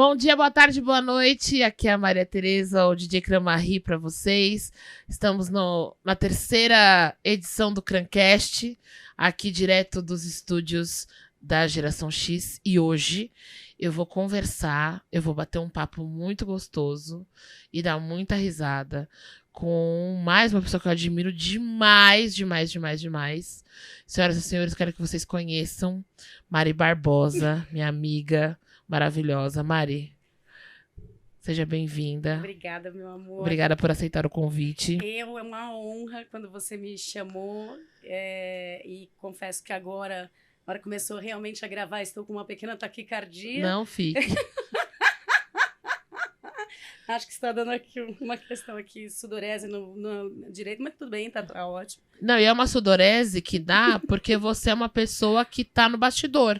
Bom dia, boa tarde, boa noite. Aqui é a Maria Tereza, o DJ Cramarri para vocês. Estamos na terceira edição do Crancast, aqui direto dos estúdios da Geração X. E hoje eu vou conversar, eu vou bater um papo muito gostoso e dar muita risada com mais uma pessoa que eu admiro demais. Senhoras e senhores, quero que vocês conheçam Mari Barbosa, minha amiga maravilhosa. Mari, seja bem-vinda. Obrigada, meu amor. Obrigada por aceitar o convite. É uma honra quando você me chamou e confesso que agora, na hora que começou realmente a gravar, estou com uma pequena taquicardia. Não fique. Acho que está dando aqui uma questão aqui, sudorese no direito, mas tudo bem, tá ótimo. Não, e é uma sudorese que dá porque você é uma pessoa que tá no bastidor.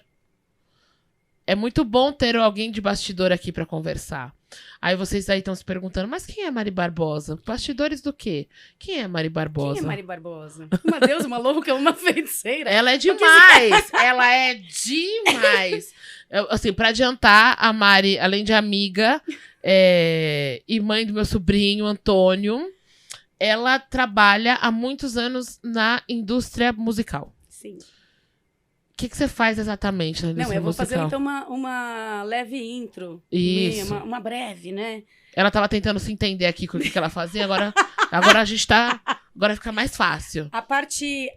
É muito bom ter alguém de bastidor aqui para conversar. Aí vocês aí estão se perguntando, mas quem é Mari Barbosa? Bastidores do quê? Quem é Mari Barbosa? Quem é Mari Barbosa? Uma deusa, uma louca, uma feiticeira. Ela é demais! Ela é demais! Assim, para adiantar, a Mari, além de amiga e mãe do meu sobrinho, Antônio, ela trabalha há muitos anos na indústria musical. Sim. O que você faz exatamente na indústria musical? Não, eu vou fazer então uma leve intro. Isso. Uma breve, né? Ela tava tentando se entender aqui com o que ela fazia, agora a gente tá... Agora fica mais fácil. A parte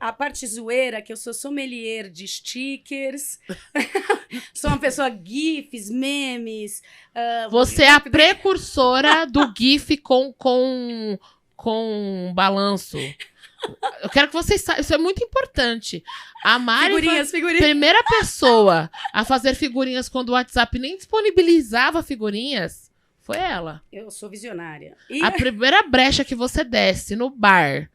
zoeira, que eu sou sommelier de stickers, sou uma pessoa GIFs, memes... Você é a precursora do GIF com balanço. Eu quero que vocês saibam, isso é muito importante. A Mari foi a primeira pessoa a fazer figurinhas quando o WhatsApp nem disponibilizava figurinhas. Foi ela. Eu sou visionária. A primeira brecha que você desce no bar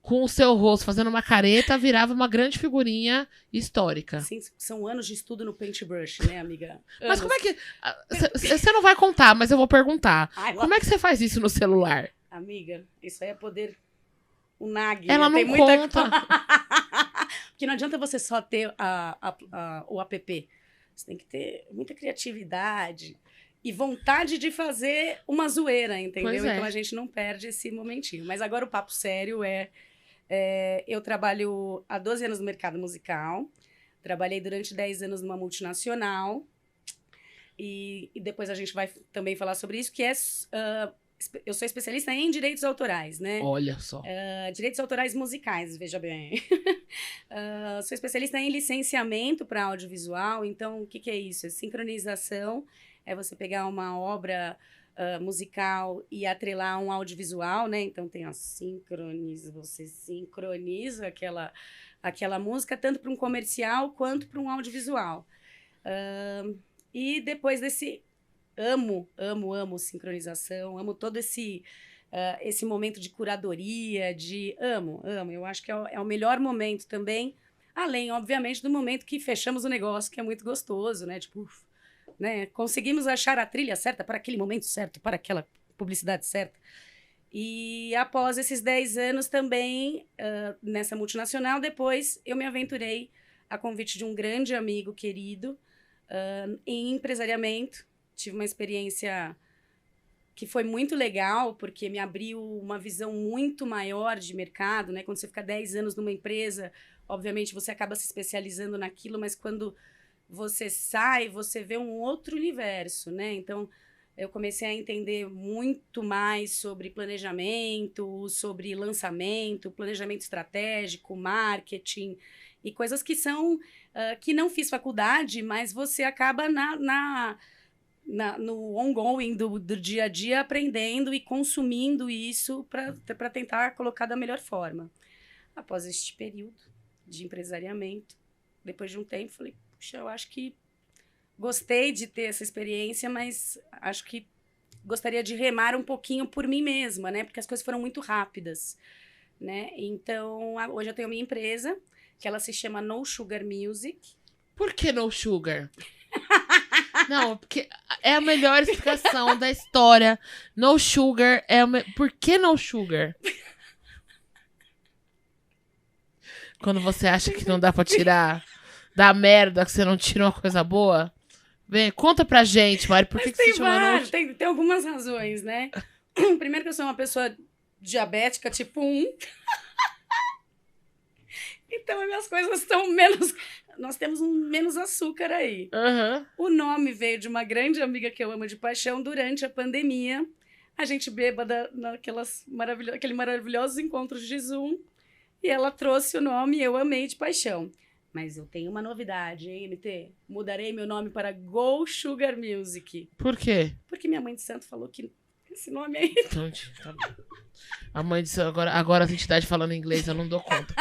com o seu rosto fazendo uma careta virava uma grande figurinha histórica. Sim, são anos de estudo no paintbrush, né, amiga? Mas como é que... Você não vai contar, mas eu vou perguntar. Como é que você faz isso no celular? Amiga, isso aí é poder... O NAG. Ela não tem conta. Porque não adianta você só ter o app. Você tem que ter muita criatividade e vontade de fazer uma zoeira, entendeu? Então a gente não perde esse momentinho. Mas agora o papo sério eu trabalho há 12 anos no mercado musical. Trabalhei durante 10 anos numa multinacional. E depois a gente vai também falar sobre isso, que eu sou especialista em direitos autorais, né? Olha só. Direitos autorais musicais, veja bem. Sou especialista em licenciamento para audiovisual. Então, o que é isso? É sincronização. É você pegar uma obra musical e atrelar um audiovisual, né? Então, tem a sincroniza. Você sincroniza aquela música tanto para um comercial quanto para um audiovisual. E depois desse... Amo sincronização, amo todo esse momento de curadoria, amo. Eu acho que é o melhor momento também, além, obviamente, do momento que fechamos o negócio, que é muito gostoso, né? Tipo, né? Conseguimos achar a trilha certa para aquele momento certo, para aquela publicidade certa. E após esses 10 anos também, nessa multinacional, depois eu me aventurei a convite de um grande amigo querido em empresariamento. Tive uma experiência que foi muito legal, porque me abriu uma visão muito maior de mercado, né? Quando você fica 10 anos numa empresa, obviamente você acaba se especializando naquilo, mas quando você sai, você vê um outro universo, né? Então, eu comecei a entender muito mais sobre planejamento, sobre lançamento, planejamento estratégico, marketing, e coisas que são... que não fiz faculdade, mas você acaba no ongoing do dia a dia, aprendendo e consumindo isso para tentar colocar da melhor forma. Após este período de empresariamento, depois de um tempo, falei, puxa, eu acho que gostei de ter essa experiência, mas acho que gostaria de remar um pouquinho por mim mesma, né? Porque as coisas foram muito rápidas, né? Então, hoje eu tenho minha empresa, que ela se chama No Sugar Music. Por que No Sugar? Não, porque é a melhor explicação da história. No Sugar Por que No Sugar? Quando você acha que não dá pra tirar da merda, que você não tira uma coisa boa, Vem, conta pra gente, Mari, por que você chama vários, Note? tem algumas razões, né? Primeiro que eu sou uma pessoa diabética, tipo 1. Então, as minhas coisas estão menos... Nós temos menos açúcar aí. Aham. O nome veio de uma grande amiga que eu amo de paixão durante a pandemia. A gente bêbada aquele maravilhosos encontros de Zoom. E ela trouxe o nome e eu amei de paixão. Mas eu tenho uma novidade, hein, MT? Mudarei meu nome para Go Sugar Music. Por quê? Porque minha mãe de santo falou que esse nome aí... Então, tá bom. A mãe disse, agora as entidades falando inglês, eu não dou conta.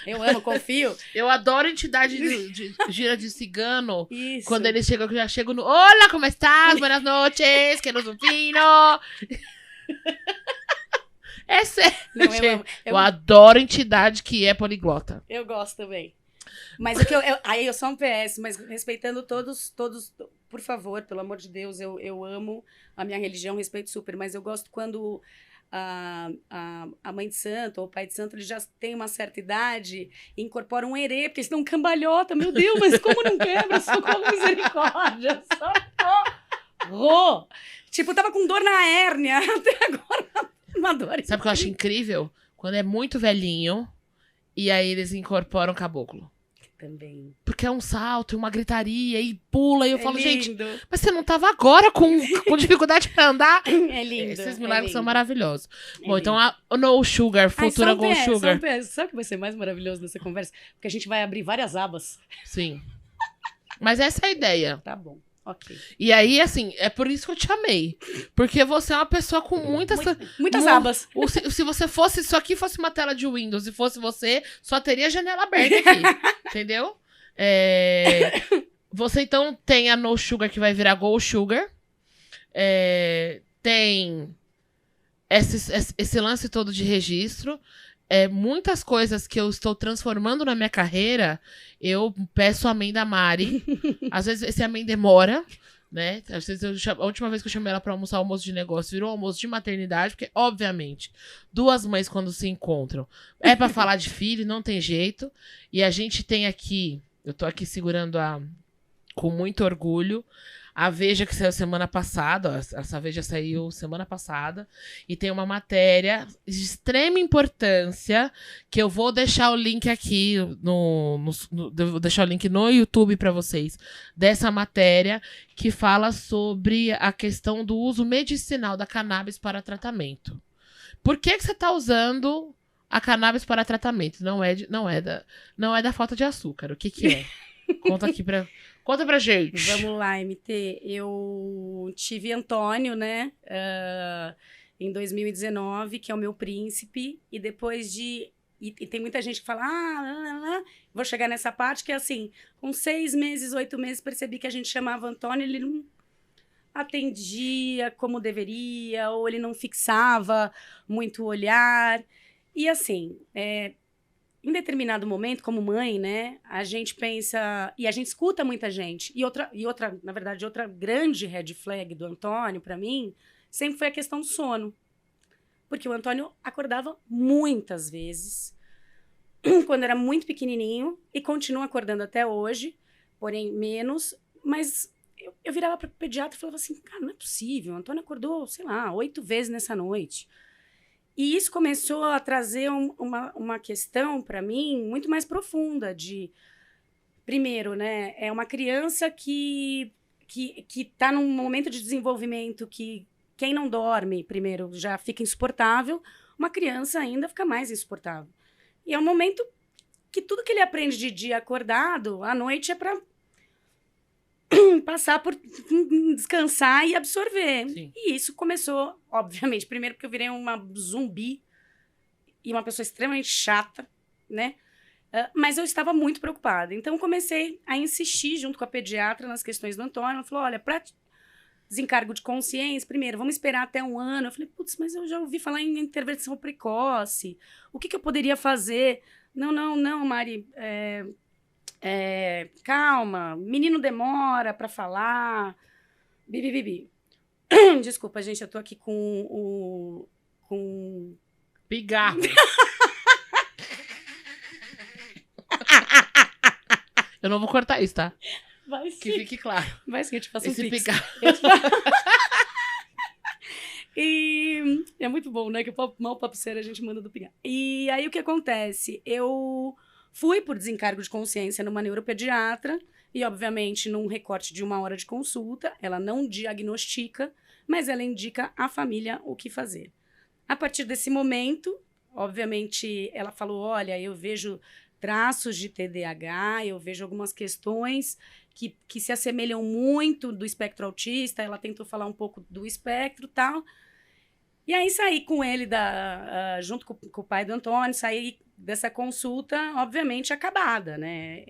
Eu amo, confio. Eu adoro entidade de gira de cigano. Isso. Quando eles chegam, eu já chego no... Olá, como estás? Buenas noches, que nos fino. É sério. Não, eu amo. Eu adoro entidade que é poliglota. Eu gosto também. Mas aí eu sou um PS, mas respeitando todos, por favor, pelo amor de Deus, eu amo a minha religião, respeito super, mas eu gosto quando a mãe de santo ou o pai de santo, ele já tem uma certa idade e incorpora um herê, porque senão cambalhota, meu Deus, mas como não quebra? Socorro, misericórdia, socorro! Tipo, tava com dor na hérnia, até agora uma dor. Sabe o que eu acho incrível? Quando é muito velhinho e aí eles incorporam caboclo. Também. Porque é um salto, uma gritaria e pula. E eu falo, lindo. gente, mas você não tava agora com dificuldade pra andar? É lindo. Esses milagres são maravilhosos. É Bom, lindo. então a No Sugar, futura Go Sugar. Sabe o que vai ser mais maravilhoso nessa conversa? Porque a gente vai abrir várias abas. Sim. Mas essa é a ideia. Tá bom, ok. E aí, assim, é por isso que eu te amei. Porque você é uma pessoa com muitas abas. Se você fosse, isso aqui fosse uma tela de Windows e fosse você, só teria janela aberta aqui. Entendeu? Você, então, tem a No Sugar que vai virar Go Sugar. Tem esse lance todo de registro. Muitas coisas que eu estou transformando na minha carreira, eu peço amém da Mari. Às vezes esse amém demora, né? Às vezes a última vez que eu chamei ela pra almoçar almoço de negócio, virou almoço de maternidade, porque, obviamente, duas mães quando se encontram é pra falar de filho, não tem jeito. E a gente tem aqui, eu tô aqui segurando com muito orgulho, a Veja que saiu semana passada, ó, essa Veja saiu semana passada, e tem uma matéria de extrema importância, que eu vou deixar o link aqui, vou deixar o link no YouTube para vocês, dessa matéria, que fala sobre a questão do uso medicinal da cannabis para tratamento. Por que você está usando a cannabis para tratamento? Não é da falta de açúcar. O que é? Conta pra gente. Vamos lá, MT. Eu tive Antônio, né? Em 2019, que é o meu príncipe. E depois de... E tem muita gente que fala... Vou chegar nessa parte que é assim... Com 6 meses, 8 meses, percebi que a gente chamava Antônio, ele não atendia como deveria, ou ele não fixava muito o olhar. E assim... Em determinado momento, como mãe, né, a gente pensa... E a gente escuta muita gente. E outra, na verdade, outra grande red flag do Antônio, para mim, sempre foi a questão do sono. Porque o Antônio acordava muitas vezes, quando era muito pequenininho, e continua acordando até hoje, porém menos. Mas eu virava para o pediatra e falava assim, cara, não é possível. O Antônio acordou, sei lá, 8 vezes nessa noite. E isso começou a trazer uma questão para mim muito mais profunda de... Primeiro, né? É uma criança que está num momento de desenvolvimento que quem não dorme, primeiro, já fica insuportável. Uma criança ainda fica mais insuportável. E é um momento que tudo que ele aprende de dia acordado, à noite é para passar por descansar e absorver. Sim. E isso começou, obviamente, primeiro porque eu virei uma zumbi e uma pessoa extremamente chata, né? Mas eu estava muito preocupada. Então, comecei a insistir junto com a pediatra nas questões do Antônio. Ela falou, olha, para desencargo de consciência, primeiro, vamos esperar até 1 ano. Eu falei, putz, mas eu já ouvi falar em intervenção precoce. O que eu poderia fazer? Não, Mari, calma, menino demora para falar, bibi. Desculpa, gente, eu tô aqui com pigarro. Eu não vou cortar isso, tá? Vai sim. Que fique claro. Vai sim, eu te faço Esse um pix. picar. E é muito bom, né? Que o mal papiceiro a gente manda do pingar. E aí o que acontece? Eu fui por desencargo de consciência numa neuropediatra e, obviamente, num recorte de 1 hora de consulta, ela não diagnostica, mas ela indica à família o que fazer. A partir desse momento, obviamente, ela falou: olha, eu vejo traços de TDAH, eu vejo algumas questões que se assemelham muito do espectro autista. Ela tentou falar um pouco do espectro e tal. E aí saí com ele, junto com o pai do Antônio, saí dessa consulta, obviamente, acabada, né?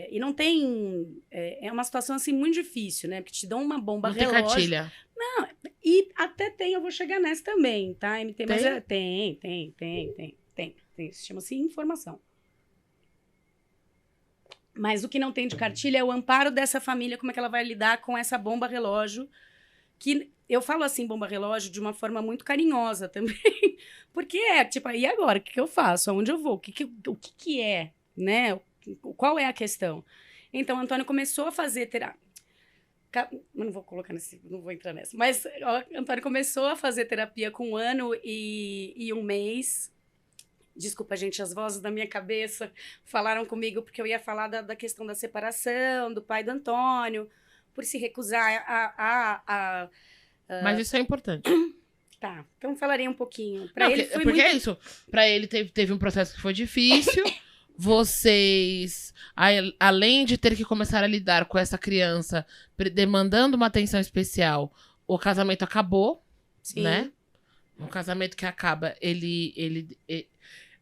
E não tem... É uma situação, assim, muito difícil, né? Porque te dão uma bomba relógio. Não tem cartilha. Não, e até tem, eu vou chegar nessa também, tá? MT, mas tem. Isso chama-se informação. Mas o que não tem de cartilha é o amparo dessa família, como é que ela vai lidar com essa bomba relógio, que eu falo assim, bomba relógio, de uma forma muito carinhosa também, porque tipo, e agora? O que eu faço? Aonde eu vou? O que é, né? Qual é a questão? Então, o Antônio começou a fazer terapia. Não vou colocar não vou entrar nessa. Mas o Antônio começou a fazer terapia com 1 ano e 1 mês. Desculpa, gente, as vozes da minha cabeça falaram comigo porque eu ia falar da questão da separação, do pai do Antônio, por se recusar Mas isso é importante. Tá, então falarei um pouquinho. Porque é isso. Pra ele teve um processo que foi difícil. Vocês, além de ter que começar a lidar com essa criança demandando uma atenção especial, o casamento acabou, Sim. Né? Um casamento que acaba,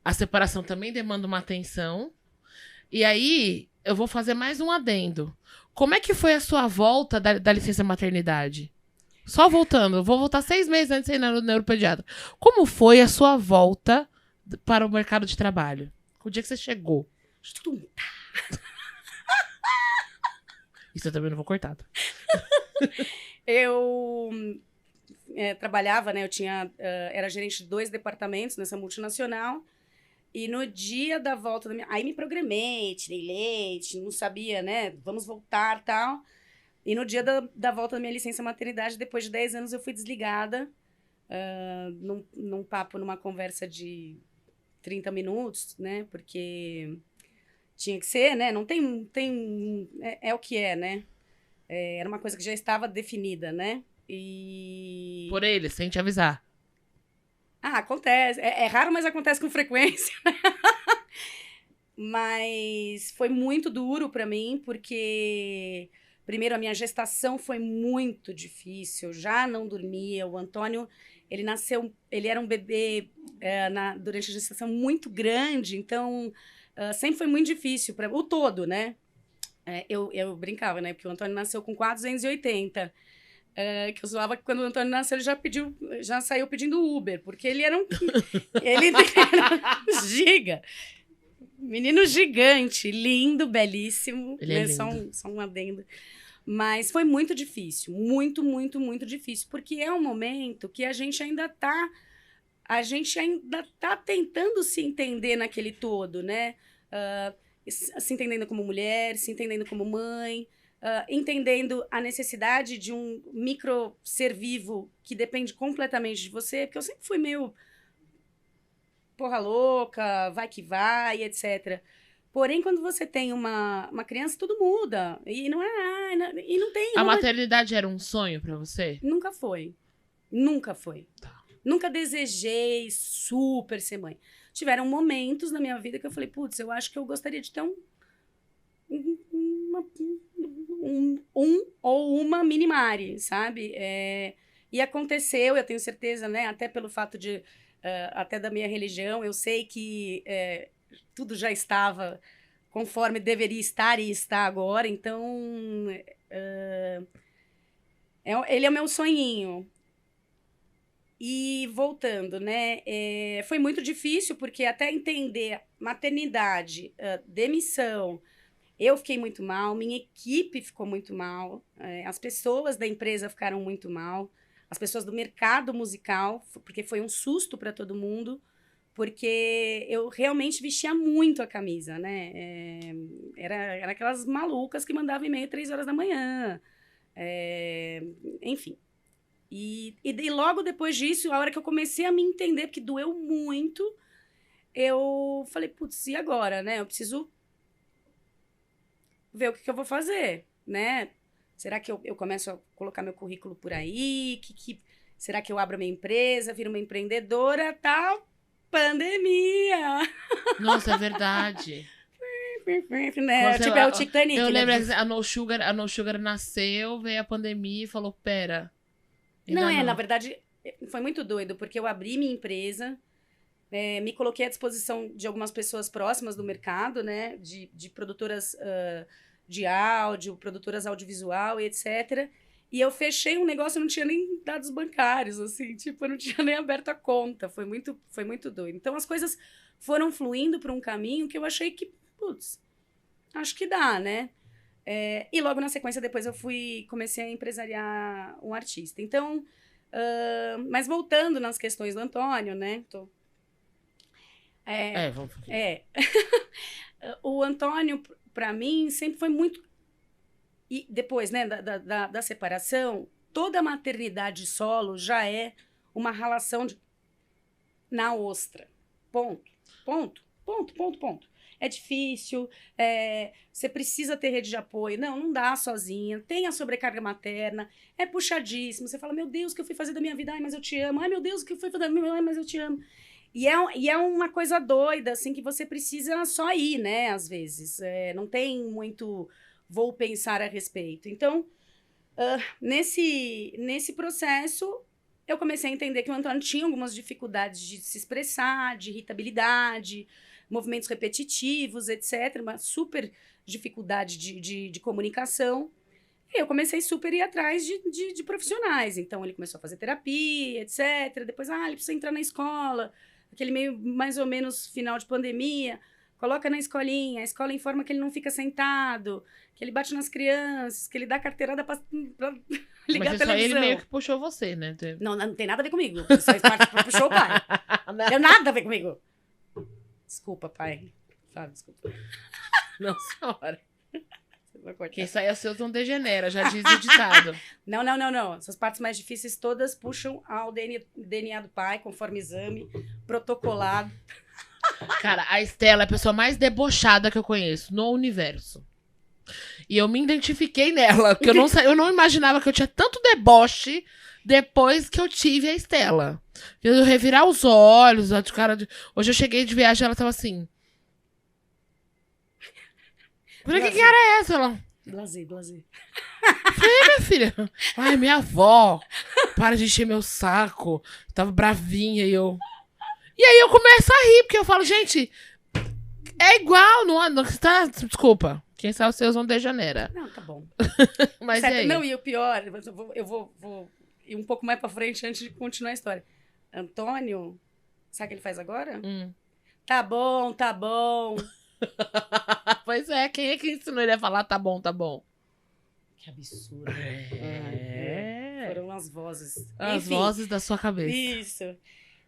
a separação também demanda uma atenção. E aí, eu vou fazer mais um adendo. Como é que foi a sua volta da licença maternidade? Só voltando, eu vou voltar 6 meses antes de ir no neuropediatra. Como foi a sua volta para o mercado de trabalho? O dia que você chegou. Isso eu também não vou cortar. Tá? Eu trabalhava, né? Era gerente de 2 departamentos nessa multinacional. E no dia da volta da minha... Aí me programei, tirei leite, não sabia, né? Vamos voltar e tal. E no dia da volta da minha licença maternidade, depois de 10 anos, eu fui desligada. Num papo, numa conversa de 30 minutos, né? Porque tinha que ser, né? Não tem é o que é, né? Era uma coisa que já estava definida, né? E... Por ele, sem te avisar. Acontece. É raro, mas acontece com frequência. Mas foi muito duro para mim, porque... Primeiro, a minha gestação foi muito difícil. Eu já não dormia. O Antônio, ele nasceu... Ele era um bebê durante a gestação muito grande. Então, sempre foi muito difícil. O todo, né? Eu brincava, né? Porque o Antônio nasceu com 480. Que eu zoava que quando o Antônio nasceu, ele já saiu pedindo Uber, porque ele era ele era giga. Menino gigante, lindo, belíssimo. Ele é lindo. Só um adendo. Mas foi muito difícil, muito, muito, muito difícil, porque é um momento que a gente ainda tá tentando se entender naquele todo, né? Se entendendo como mulher, se entendendo como mãe, entendendo a necessidade de um micro ser vivo que depende completamente de você, porque eu sempre fui meio porra louca, vai que vai, etc. Porém, quando você tem uma criança, tudo muda. E não tem... A maternidade era um sonho pra você? Nunca foi. Nunca foi. Tá. Nunca desejei super ser mãe. Tiveram momentos na minha vida que eu falei, putz, eu acho que eu gostaria de ter ou uma mini-Mari, sabe? E aconteceu, eu tenho certeza, né? Até pelo fato de... até da minha religião, eu sei que tudo já estava conforme deveria estar e está agora. Então, ele é o meu sonhinho. E voltando, né? Foi muito difícil, porque até entender maternidade, demissão, eu fiquei muito mal, minha equipe ficou muito mal, as pessoas da empresa ficaram muito mal, as pessoas do mercado musical, porque foi um susto para todo mundo, Porque eu realmente vestia muito a camisa, né? Era aquelas malucas que mandavam e-mail 3 horas da manhã. Enfim. E logo depois disso, a hora que eu comecei a me entender, porque doeu muito, eu falei, putz, e agora, né? Eu preciso ver o que eu vou fazer, né? Será que eu começo a colocar meu currículo por aí? Será que eu abro a minha empresa, viro uma empreendedora, tal? Pandemia! Nossa, é verdade. Né? Tipo, é o Titanic. Eu lembro né? que a No Sugar nasceu, veio a pandemia e falou, pera. Não, na verdade, foi muito doido, porque eu abri minha empresa, me coloquei à disposição de algumas pessoas próximas do mercado, né? De produtoras de áudio, produtoras audiovisual e etc. E eu fechei um negócio, eu não tinha nem dados bancários, assim, tipo, eu não tinha nem aberto a conta. Foi muito doido. Então, as coisas foram fluindo por um caminho que eu achei que, putz, acho que dá, né? E logo na sequência, depois comecei a empresariar um artista. Então, mas voltando nas questões do Antônio, né? Vamos. O Antônio, para mim, sempre foi muito... E depois, né, da separação, toda a maternidade solo já é uma relação na ostra. Ponto. É difícil, você precisa ter rede de apoio. Não dá sozinha. Tem a sobrecarga materna, é puxadíssimo. Você fala, meu Deus, o que eu fui fazer da minha vida? Ai, mas eu te amo. Ai, meu Deus, o que eu fui fazer da minha vida? Ai, mas eu te amo. E é uma coisa doida, assim, que você precisa só ir, né, às vezes. Não tem muito... vou pensar a respeito. Então, nesse processo, eu comecei a entender que o Antônio tinha algumas dificuldades de se expressar, de irritabilidade, movimentos repetitivos, etc. Uma super dificuldade de comunicação. E eu comecei super a ir atrás de profissionais. Então, ele começou a fazer terapia, etc. Depois, ele precisa entrar na escola. Aquele meio, mais ou menos, final de pandemia. Coloca na escolinha, a escola informa que ele não fica sentado, que ele bate nas crianças, que ele dá carteirada pra ligar a televisão. Mas ele meio que puxou você, né? Não tem nada a ver comigo. Isso puxou o pai. Não tem nada a ver comigo. Desculpa, pai. Fala, desculpa. Não, senhora. Quem sai a seus não degenera, já diz o ditado. Não. Essas partes mais difíceis todas puxam ao DNA do pai, conforme exame, protocolado. Cara, a Estela é a pessoa mais debochada que eu conheço no universo. E eu me identifiquei nela, porque eu não imaginava que eu tinha tanto deboche depois que eu tive a Estela. Eu revirar os olhos, hoje eu cheguei de viagem, ela tava assim. Falei, que cara é essa? Ela... Blazer. Falei, minha filha. Ai, minha avó. Para de encher meu saco. Tava bravinha e eu... E aí eu começo a rir, porque eu falo, gente, é igual, não tá? Desculpa. Quem sabe os seus não degenera. Não, tá bom. Mas certo, e aí? Não, e o pior, eu vou ir um pouco mais pra frente antes de continuar a história. Antônio, sabe o que ele faz agora? Tá bom. Pois é, quem é que ensinou ele a falar tá bom? Que absurdo. Foram as vozes. As vozes da sua cabeça. Isso.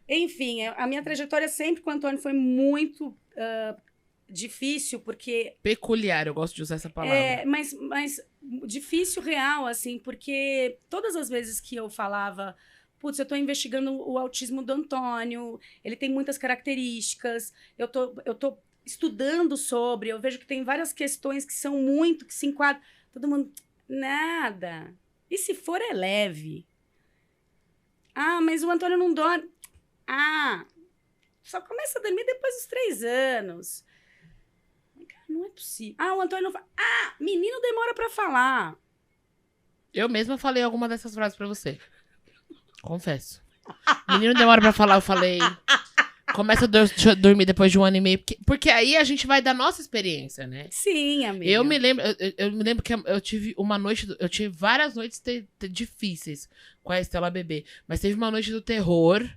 Enfim, a minha trajetória sempre com o Antônio foi muito difícil, porque... Peculiar, eu gosto de usar essa palavra. Mas difícil real, assim, porque todas as vezes que eu falava, putz, eu tô investigando o autismo do Antônio, ele tem muitas características, eu tô estudando sobre, eu vejo que tem várias questões que se enquadram, todo mundo, nada. E se for, é leve. Mas o Antônio não dorme. Só começa a dormir depois dos 3 anos. Cara, não é possível. O Antônio não fala. Menino demora pra falar. Eu mesma falei alguma dessas frases pra você. Confesso. Menino demora pra falar, eu falei. Começa a dormir depois de 1 ano e meio. Porque aí a gente vai da nossa experiência, né? Sim, amiga. Eu me lembro que eu tive uma noite... Eu tive várias noites difíceis com a Estela bebê. Mas teve uma noite do terror...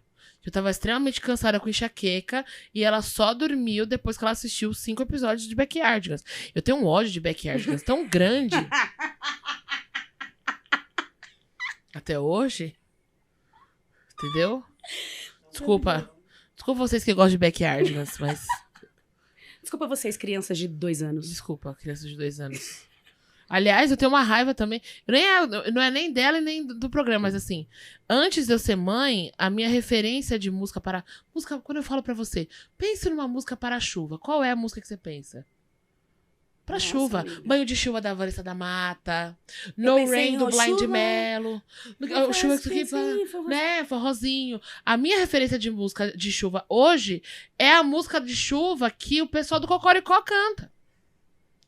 Eu tava extremamente cansada com enxaqueca e ela só dormiu depois que ela assistiu 5 episódios de Backyardigans. Eu tenho um ódio de Backyardigans tão grande. Até hoje. Entendeu? Desculpa Desculpa vocês que gostam de backyard, mas... Desculpa vocês, crianças de 2 anos. Desculpa, criança de 2 anos. Aliás, eu tenho uma raiva também. Não é nem dela e nem do programa, mas assim, antes de eu ser mãe, a minha referência de música para... Quando eu falo pra você, pense numa música para a chuva. Qual é a música que você pensa? Pra Nossa, chuva. amiga. Banho de chuva da Vanessa da Mata. No Rain do Blind Mello. O chuva que né, forrozinho. A minha referência de música de chuva hoje é a música de chuva que o pessoal do Cocoricó canta.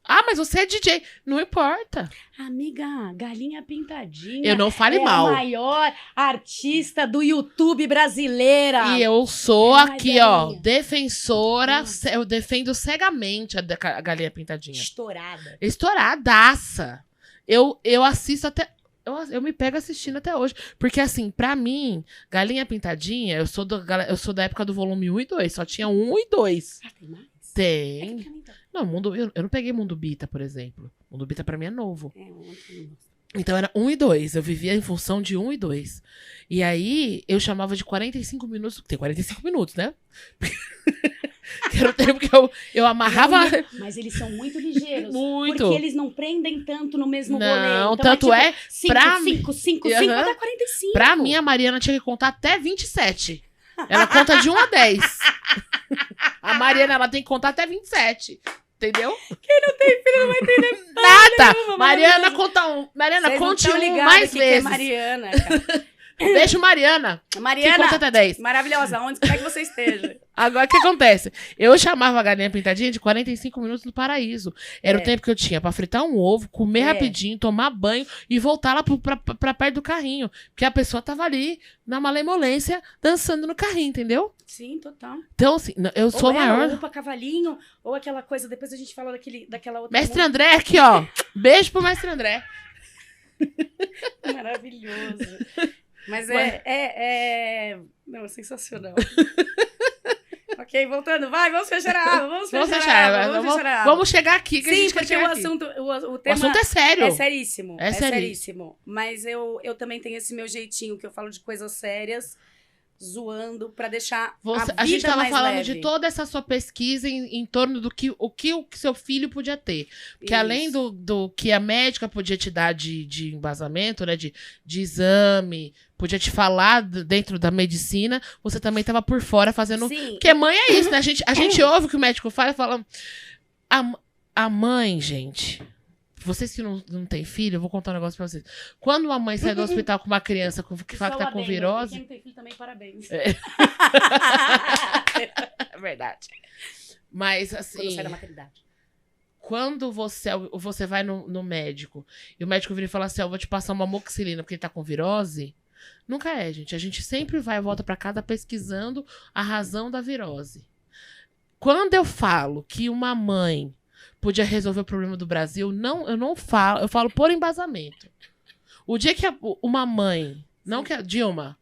Ah, mas você é DJ. Não importa. Amiga, Galinha Pintadinha. Eu não fale mal. É a maior artista do YouTube brasileira. E eu sou Ai, aqui, ó, Galinha. Defensora. Nossa. Eu defendo cegamente a Galinha Pintadinha. Estourada. Estouradaça. Eu assisto até... Eu me pego assistindo até hoje. Porque, assim, pra mim, Galinha Pintadinha, eu sou da época do volume 1 e 2. Só tinha 1 e 2. Ah, tem mais? Tem. É que pra mim tá- Não, eu não peguei Mundo Bita, por exemplo. Mundo Bita pra mim é novo. É, ontem. Então era 1 e 2. Eu vivia em função de 1 e 2. E aí eu chamava de 45 minutos. Tem 45 minutos, né? Que era o tempo que eu amarrava. Mas eles são muito ligeiros. Muito. Porque eles não prendem tanto no mesmo Não, rolê. Então tanto é, 5, pra 5, 5, Aham. 5 até 45. Pra mim, a Mariana tinha que contar até 27. Ela conta de 1 a 10. A Mariana, ela tem que contar até 27. Entendeu? Quem não tem filho não vai entender Nada! nenhuma, Mariana, maravilhoso. conta um. Mariana, Vocês não conte tão um ligados mais que é vezes. Mariana, cara. Beijo, Mariana. Que Mariana, conta até 10. maravilhosa. Onde quer que você esteja? Agora, o que acontece? Eu chamava a Galinha Pintadinha de 45 minutos no paraíso. Era o tempo que eu tinha pra fritar um ovo, comer rapidinho, tomar banho e voltar lá pra perto do carrinho. Porque a pessoa tava ali, na malemolência, dançando no carrinho, entendeu? Sim, total. Então, assim, eu sou ou maior... Ou pra cavalinho, ou aquela coisa... Depois a gente fala daquela outra... Mestre André aqui, ó. Beijo pro Mestre André. Maravilhoso. Mas Não, sensacional. Ok, voltando. Vai, vamos fechar a aba. Vamos fechar a aba. Vamos chegar aqui, que a Sim, gente quer porque chegar o aqui. assunto... O O tema assunto é sério. é seríssimo. É seríssimo. Mas eu também tenho esse meu jeitinho, que eu falo de coisas sérias, zoando, pra deixar A gente tava mais falando leve. de toda essa sua pesquisa em torno do que o seu filho podia ter. Porque além do que a médica podia te dar de embasamento, né? De exame, podia te falar dentro da medicina, você também tava por fora fazendo... Sim. Porque mãe é isso, né? A gente ouve o que o médico fala e fala... A mãe, gente... Vocês que não têm filho, eu vou contar um negócio pra vocês. Quando uma mãe sai do hospital com uma criança que fala que tá com virose... Quem não tem filho também, parabéns. É verdade. Mas, assim... Quando sai da maternidade. Quando você vai no médico e o médico vira e fala assim, eu vou te passar uma amoxicilina porque ele tá com virose, nunca é, gente. A gente sempre vai e volta pra casa pesquisando a razão da virose. Quando eu falo que uma mãe podia resolver o problema do Brasil, eu não falo, eu falo por embasamento. O dia que uma mãe, não que a Dilma,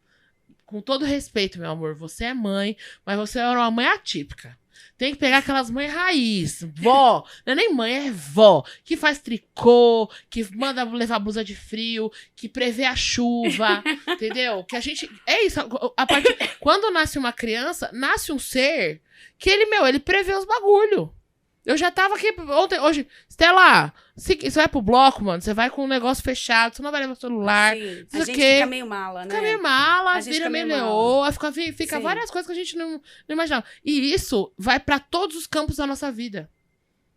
com todo respeito, meu amor, você é mãe, mas você é uma mãe atípica. Tem que pegar aquelas mães raiz, vó, não é nem mãe, é vó, que faz tricô, que manda levar blusa de frio, que prevê a chuva, entendeu? Que a gente, é isso, quando nasce uma criança, nasce um ser que ele prevê os bagulho. Eu já tava aqui hoje, Estela, você vai pro bloco, mano, você vai com um negócio fechado, você não vai levar o celular. Sim, não a sei gente o quê. fica meio mala, né? Fica meio mala, A gente vira fica meio meio leoa, fica Sim. várias coisas que a gente não imaginava. E isso vai pra todos os campos da nossa vida.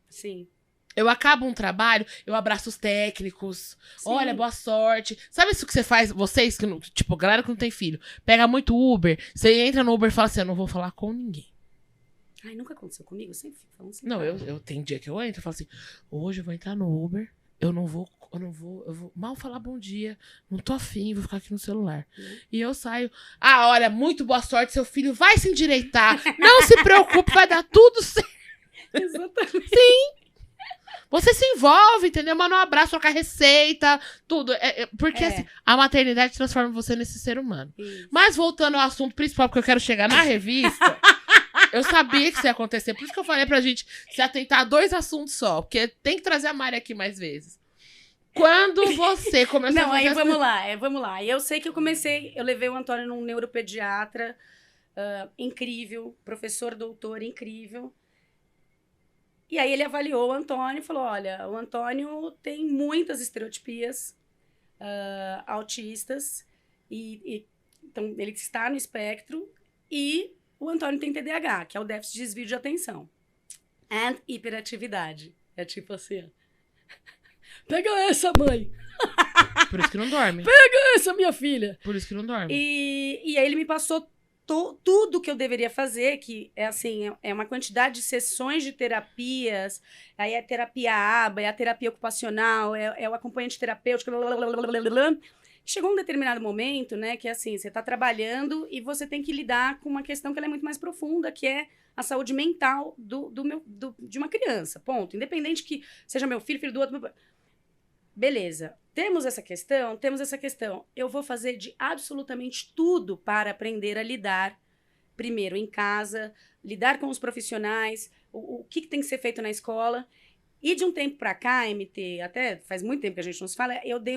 Sim. Eu acabo um trabalho, eu abraço os técnicos. Sim. Olha, boa sorte. Sabe isso que você faz, vocês que não, tipo, galera que não tem filho, pega muito Uber, você entra no Uber e fala assim, eu não vou falar com ninguém. Ai, nunca aconteceu comigo, eu sempre fico falando assim. Não, eu tenho dia que eu entro e falo assim, hoje eu vou entrar no Uber, eu vou mal falar bom dia, não tô afim, vou ficar aqui no celular. E eu saio, olha, muito boa sorte, seu filho vai se endireitar, não se preocupe, vai dar tudo certo. Exatamente. Você se envolve, entendeu? Manda um abraço, trocar receita, tudo. Porque assim, a maternidade transforma você nesse ser humano. Isso. Mas voltando ao assunto principal, porque eu quero chegar na revista, eu sabia que isso ia acontecer. Por isso que eu falei pra gente se atentar a 2 assuntos só. Porque tem que trazer a Mari aqui mais vezes. Quando você começou Não, a fazer aí vamos lá. E eu sei que eu levei o Antônio num neuropediatra incrível, professor doutor incrível. E aí ele avaliou o Antônio e falou, olha, o Antônio tem muitas estereotipias autistas, então ele está no espectro, e o Antônio tem TDAH, que é o déficit de desvio de atenção. And hiperatividade. É tipo assim, ó. Pega essa, mãe! Por isso que não dorme. Pega essa, minha filha! Por isso que não dorme. E aí ele me passou tudo que eu deveria fazer, que é assim, é uma quantidade de sessões de terapias, aí é a terapia ABA, é a terapia ocupacional, é o acompanhante terapêutico, blablabla. Chegou um determinado momento, né, que é assim, você está trabalhando e você tem que lidar com uma questão que ela é muito mais profunda, que é a saúde mental de uma criança, ponto. Independente que seja meu filho, filho do outro... Beleza. Temos essa questão. Eu vou fazer de absolutamente tudo para aprender a lidar, primeiro em casa, lidar com os profissionais, o que tem que ser feito na escola. E de um tempo para cá, MT, até faz muito tempo que a gente não se fala, eu dei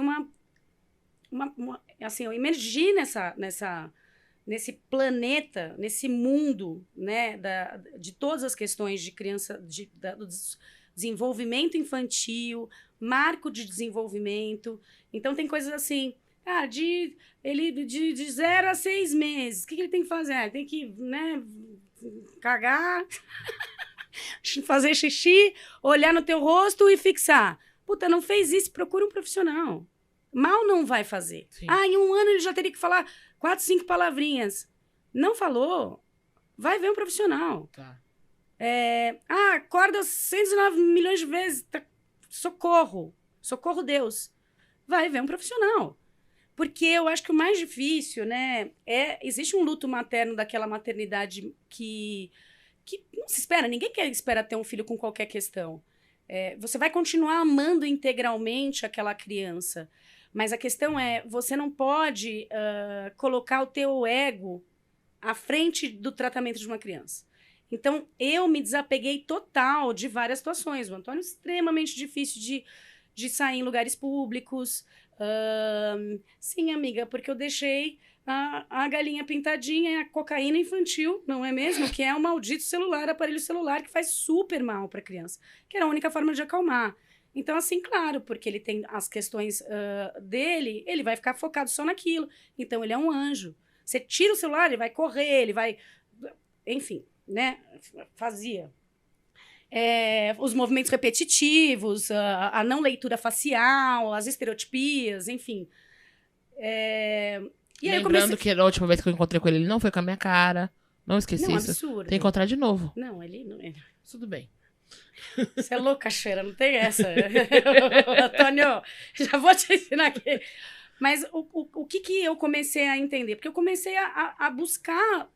assim, eu emergi nesse planeta, nesse mundo, né, de todas as questões de criança, do desenvolvimento infantil, marco de desenvolvimento. Então, tem coisas assim, de 0 a 6 meses, o que ele tem que fazer? Ele tem que, né, cagar, fazer xixi, olhar no teu rosto e fixar. Puta, não fez isso, procura um profissional. Mal não vai fazer. Sim. Em um ano ele já teria que falar 4, 5 palavrinhas. Não falou, vai ver um profissional. Tá. Acorda 119 milhões de vezes. Socorro Deus. Vai ver um profissional. Porque eu acho que o mais difícil, né, existe um luto materno daquela maternidade que não se espera, ninguém espera ter um filho com qualquer questão. Você vai continuar amando integralmente aquela criança, mas a questão você não pode colocar o teu ego à frente do tratamento de uma criança. Então, eu me desapeguei total de várias situações. O Antônio é extremamente difícil de sair em lugares públicos. Sim, amiga, porque eu deixei a galinha pintadinha e a cocaína infantil, não é mesmo? Que é o maldito celular, aparelho celular, que faz super mal para a criança. Que era a única forma de acalmar. Então, assim, claro, porque ele tem as questões dele, ele vai ficar focado só naquilo. Então, ele é um anjo. Você tira o celular, ele vai correr, ele vai... Enfim, né? Fazia. Os movimentos repetitivos, a não leitura facial, as estereotipias, enfim. E aí Lembrando que a última vez que eu encontrei com ele, ele não foi com a minha cara. Não esqueci isso. Absurdo. Tem que encontrar de novo. Não, ele não... Tudo bem. Você é louca, cheira, não tem essa. Antônio, já vou te ensinar aqui. Mas o que eu comecei a entender? Porque eu comecei a buscar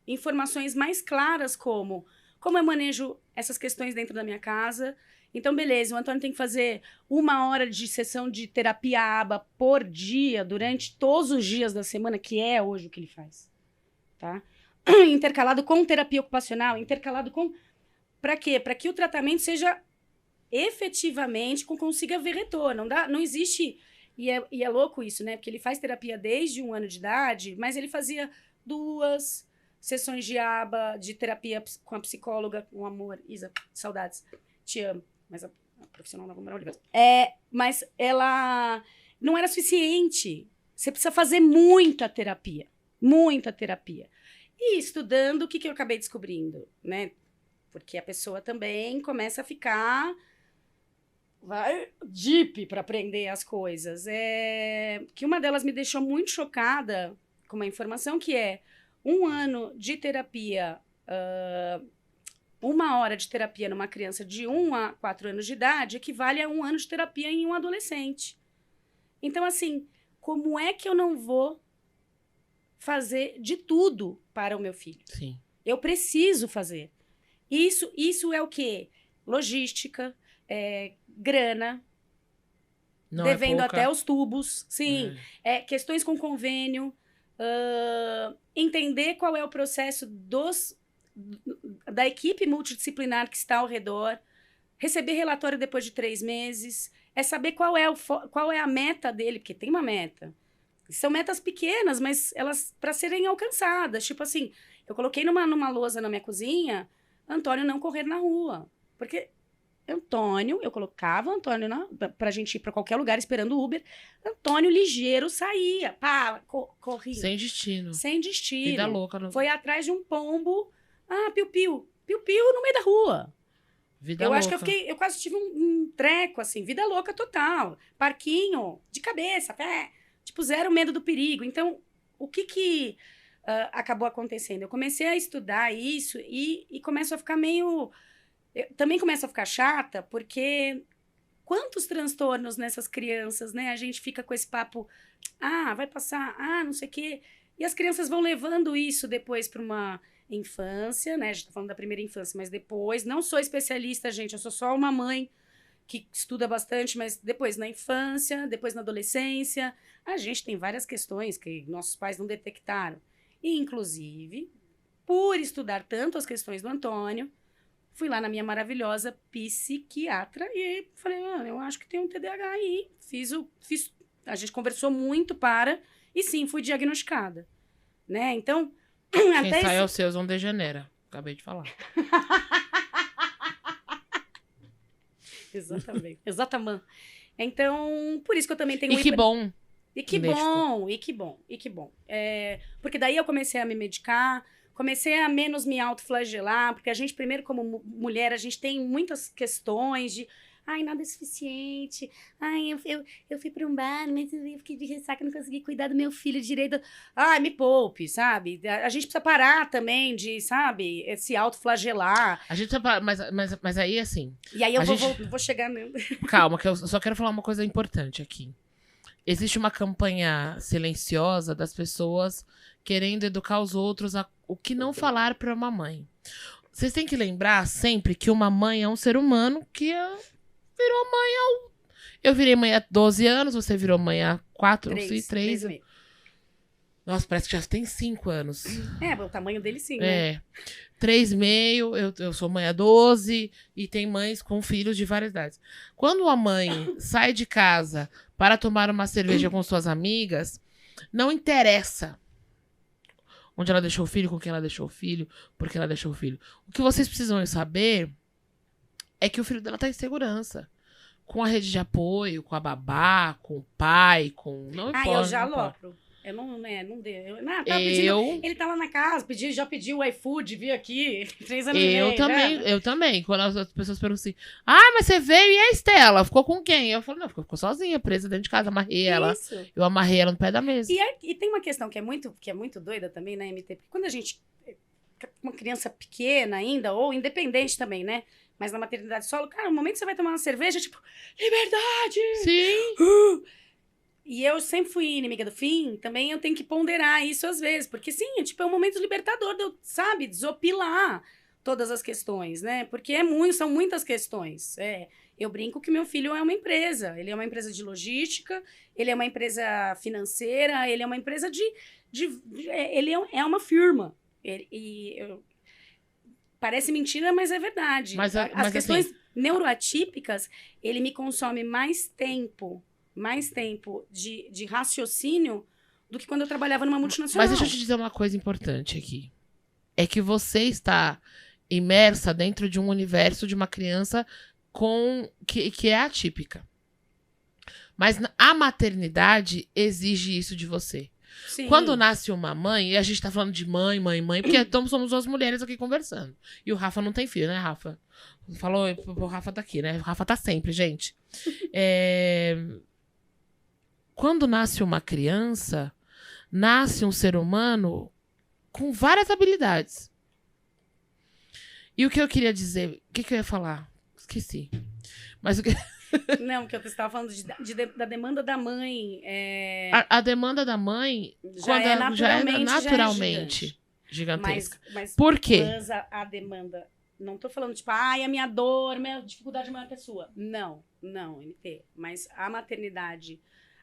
informações mais claras como eu manejo essas questões dentro da minha casa. Então, beleza, o Antônio tem que fazer 1 hora de sessão de terapia ABA por dia, durante todos os dias da semana, que é hoje o que ele faz. Tá? Intercalado com terapia ocupacional, intercalado com... Para quê? Para que o tratamento seja efetivamente, consiga ver retorno. Não existe... E é louco isso, né? Porque ele faz terapia desde 1 ano de idade, mas ele fazia 2 sessões de ABA, de terapia com a psicóloga, com amor. Isa, saudades. Te amo. Mas a profissional não vai maravilhosa. Mas ela não era suficiente. Você precisa fazer muita terapia. Muita terapia. E estudando, o que eu acabei descobrindo, né? Porque a pessoa também começa a ficar... vai deep para aprender as coisas. Que uma delas me deixou muito chocada com uma informação que 1 ano de terapia, 1 hora de terapia numa criança de 1 a 4 anos de idade equivale a 1 ano de terapia em um adolescente. Então, assim, como é que eu não vou fazer de tudo para o meu filho? Sim. Eu preciso fazer. Isso é o quê? Logística, grana, Não devendo pouca. até os tubos, sim, questões com convênio, entender qual é o processo da equipe multidisciplinar que está ao redor, receber relatório depois de 3 meses, saber qual é a meta dele, porque tem uma meta. São metas pequenas, mas elas para serem alcançadas. Tipo assim, eu coloquei numa lousa na minha cozinha, Antônio não correr na rua. Porque Antônio, eu colocava Antônio pra gente ir pra qualquer lugar esperando o Uber. Antônio ligeiro saía, pá, corria. Sem destino. Sem destino. Vida louca. Foi atrás de um pombo. Ah, piu-piu. Piu-piu no meio da rua. Vida eu louca. acho que eu quase tive um treco, assim, vida louca total. Parquinho, de cabeça, tipo, zero medo do perigo. Então, o que acabou acontecendo? Eu comecei a estudar isso e começo a ficar meio... Eu também começo a ficar chata, porque quantos transtornos nessas crianças, né? A gente fica com esse papo, vai passar, não sei o quê. E as crianças vão levando isso depois para uma infância, né? A gente tá falando da primeira infância, mas depois, não sou especialista, gente, eu sou só uma mãe que estuda bastante, mas depois na infância, depois na adolescência, a gente tem várias questões que nossos pais não detectaram. E, inclusive, por estudar tanto as questões do Antônio, fui lá na minha maravilhosa psiquiatra e falei, eu acho que tem um TDAH aí. A gente conversou muito e sim, fui diagnosticada, né? Então, quem sai aos seus não degenera. Acabei de falar. Exatamente. Então, por isso que eu também tenho... E que bom. E que bom. Porque daí eu comecei a me medicar, comecei a menos me autoflagelar, porque a gente, primeiro, como mulher, a gente tem muitas questões de... nada é suficiente. Eu fui para um bar, mas eu fiquei de ressaca, não consegui cuidar do meu filho direito. Me poupe, sabe? A gente precisa parar também de, sabe, se autoflagelar. A gente precisa, mas aí, assim... E aí eu vou chegar... Calma, que eu só quero falar uma coisa importante aqui. Existe uma campanha silenciosa das pessoas querendo educar os outros a o que não falar para uma mãe. Vocês têm que lembrar sempre que uma mãe é um ser humano que virou mãe Eu virei mãe há 12 anos, você virou mãe há 4, 3. Nossa, parece que já tem 5 anos. O tamanho dele sim, né? 3,5, eu sou mãe há 12 e tem mães com filhos de várias idades. Quando a mãe sai de casa para tomar uma cerveja com suas amigas, não interessa onde ela deixou o filho, com quem ela deixou o filho, por que ela deixou o filho. O que vocês precisam saber é que o filho dela tá em segurança. Com a rede de apoio, com a babá, com o pai, com... Não importa. Eu já alopro. Eu não deu. Ele tá lá na casa, já pediu o iFood, veio aqui, 3 anos Eu também. Quando as pessoas perguntam assim, mas você veio e a Estela? Ficou com quem? Eu falo, não, ficou sozinha, presa dentro de casa, amarrei ela. Eu amarrei ela no pé da mesa. E tem uma questão que é muito doida também na MT, porque quando a gente, uma criança pequena ainda, ou independente também, né? Mas na maternidade solo, cara, no momento que você vai tomar uma cerveja, tipo, liberdade! Sim! E eu sempre fui inimiga do fim, também eu tenho que ponderar isso às vezes, porque sim, é um momento libertador de eu, sabe, desopilar todas as questões, né? Porque são muitas questões. Eu brinco que meu filho é uma empresa, ele é uma empresa de logística, ele é uma empresa financeira, ele é uma empresa ele é uma firma. Parece mentira, mas é verdade. Mas as questões assim, neuroatípicas, ele me consome mais tempo de raciocínio do que quando eu trabalhava numa multinacional. Mas deixa eu te dizer uma coisa importante aqui. É que você está imersa dentro de um universo de uma criança que é atípica. Mas a maternidade exige isso de você. Sim. Quando nasce uma mãe, e a gente tá falando de mãe, porque somos duas mulheres aqui conversando. E o Rafa não tem filho, né, Rafa? Falou, o Rafa tá aqui, né? O Rafa tá sempre, gente. Quando nasce uma criança, nasce um ser humano com várias habilidades. E o que eu queria dizer... O que eu ia falar? Esqueci. Mas o que... Não, porque eu estava falando da demanda da mãe. A demanda da mãe já é naturalmente gigantesca. Mas por quê? Mas a demanda... Não tô falando, tipo, a minha dor, minha dificuldade maior que a sua. Não, MT. Mas a maternidade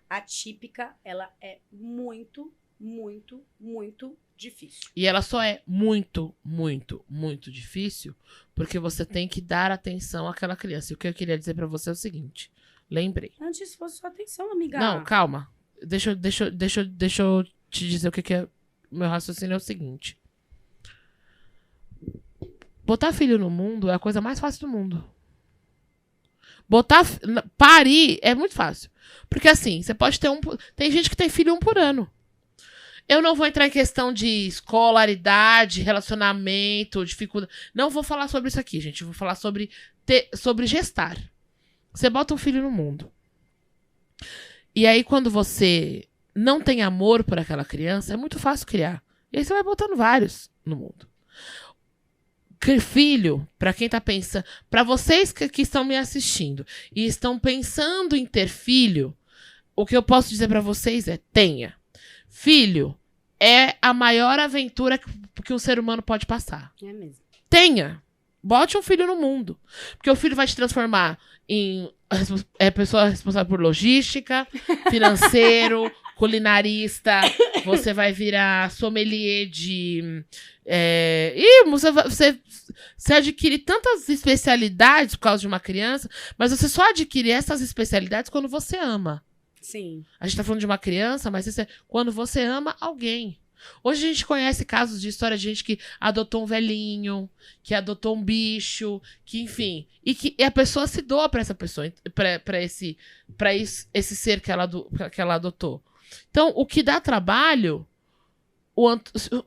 atípica, ela é muito, muito, muito difícil. E ela só é muito, muito, muito difícil porque você tem que dar atenção àquela criança. E o que eu queria dizer pra você é o seguinte. Lembrei. Antes fosse sua atenção, amiga. Não, calma. Deixa eu te dizer o que é. Meu raciocínio é o seguinte. Botar filho no mundo é a coisa mais fácil do mundo. Parir é muito fácil. Porque assim, você pode ter tem gente que tem filho 1 por ano. Eu não vou entrar em questão de escolaridade, relacionamento, dificuldade. Não vou falar sobre isso aqui, gente. Eu vou falar sobre gestar. Você bota um filho no mundo. E aí, quando você não tem amor por aquela criança, é muito fácil criar. E aí você vai botando vários no mundo. Filho, para quem tá pensando, para vocês que estão me assistindo e estão pensando em ter filho, o que eu posso dizer para vocês é: tenha. Filho é a maior aventura que um ser humano pode passar. É mesmo. Tenha. Bote um filho no mundo. Porque o filho vai te transformar em pessoa responsável por logística, financeiro, culinarista. Você vai virar sommelier de... você adquire tantas especialidades por causa de uma criança, mas você só adquire essas especialidades quando você ama. Sim. A gente tá falando de uma criança, mas isso é quando você ama alguém. Hoje a gente conhece casos de história de gente que adotou um velhinho, que adotou um bicho, que enfim, e a pessoa se doa pra essa pessoa, pra esse ser que ela adotou. Então, o que dá trabalho, o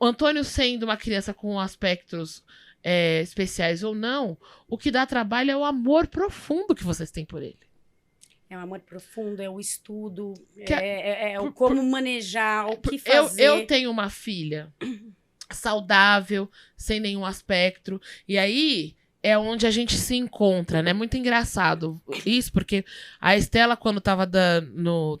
Antônio sendo uma criança com aspectos especiais ou não, o que dá trabalho é o amor profundo que vocês têm por ele. É um amor profundo, é o estudo, o como manejar, o que fazer. Eu tenho uma filha saudável, sem nenhum aspecto. E aí é onde a gente se encontra, né? Muito engraçado isso, porque a Estela, quando tava do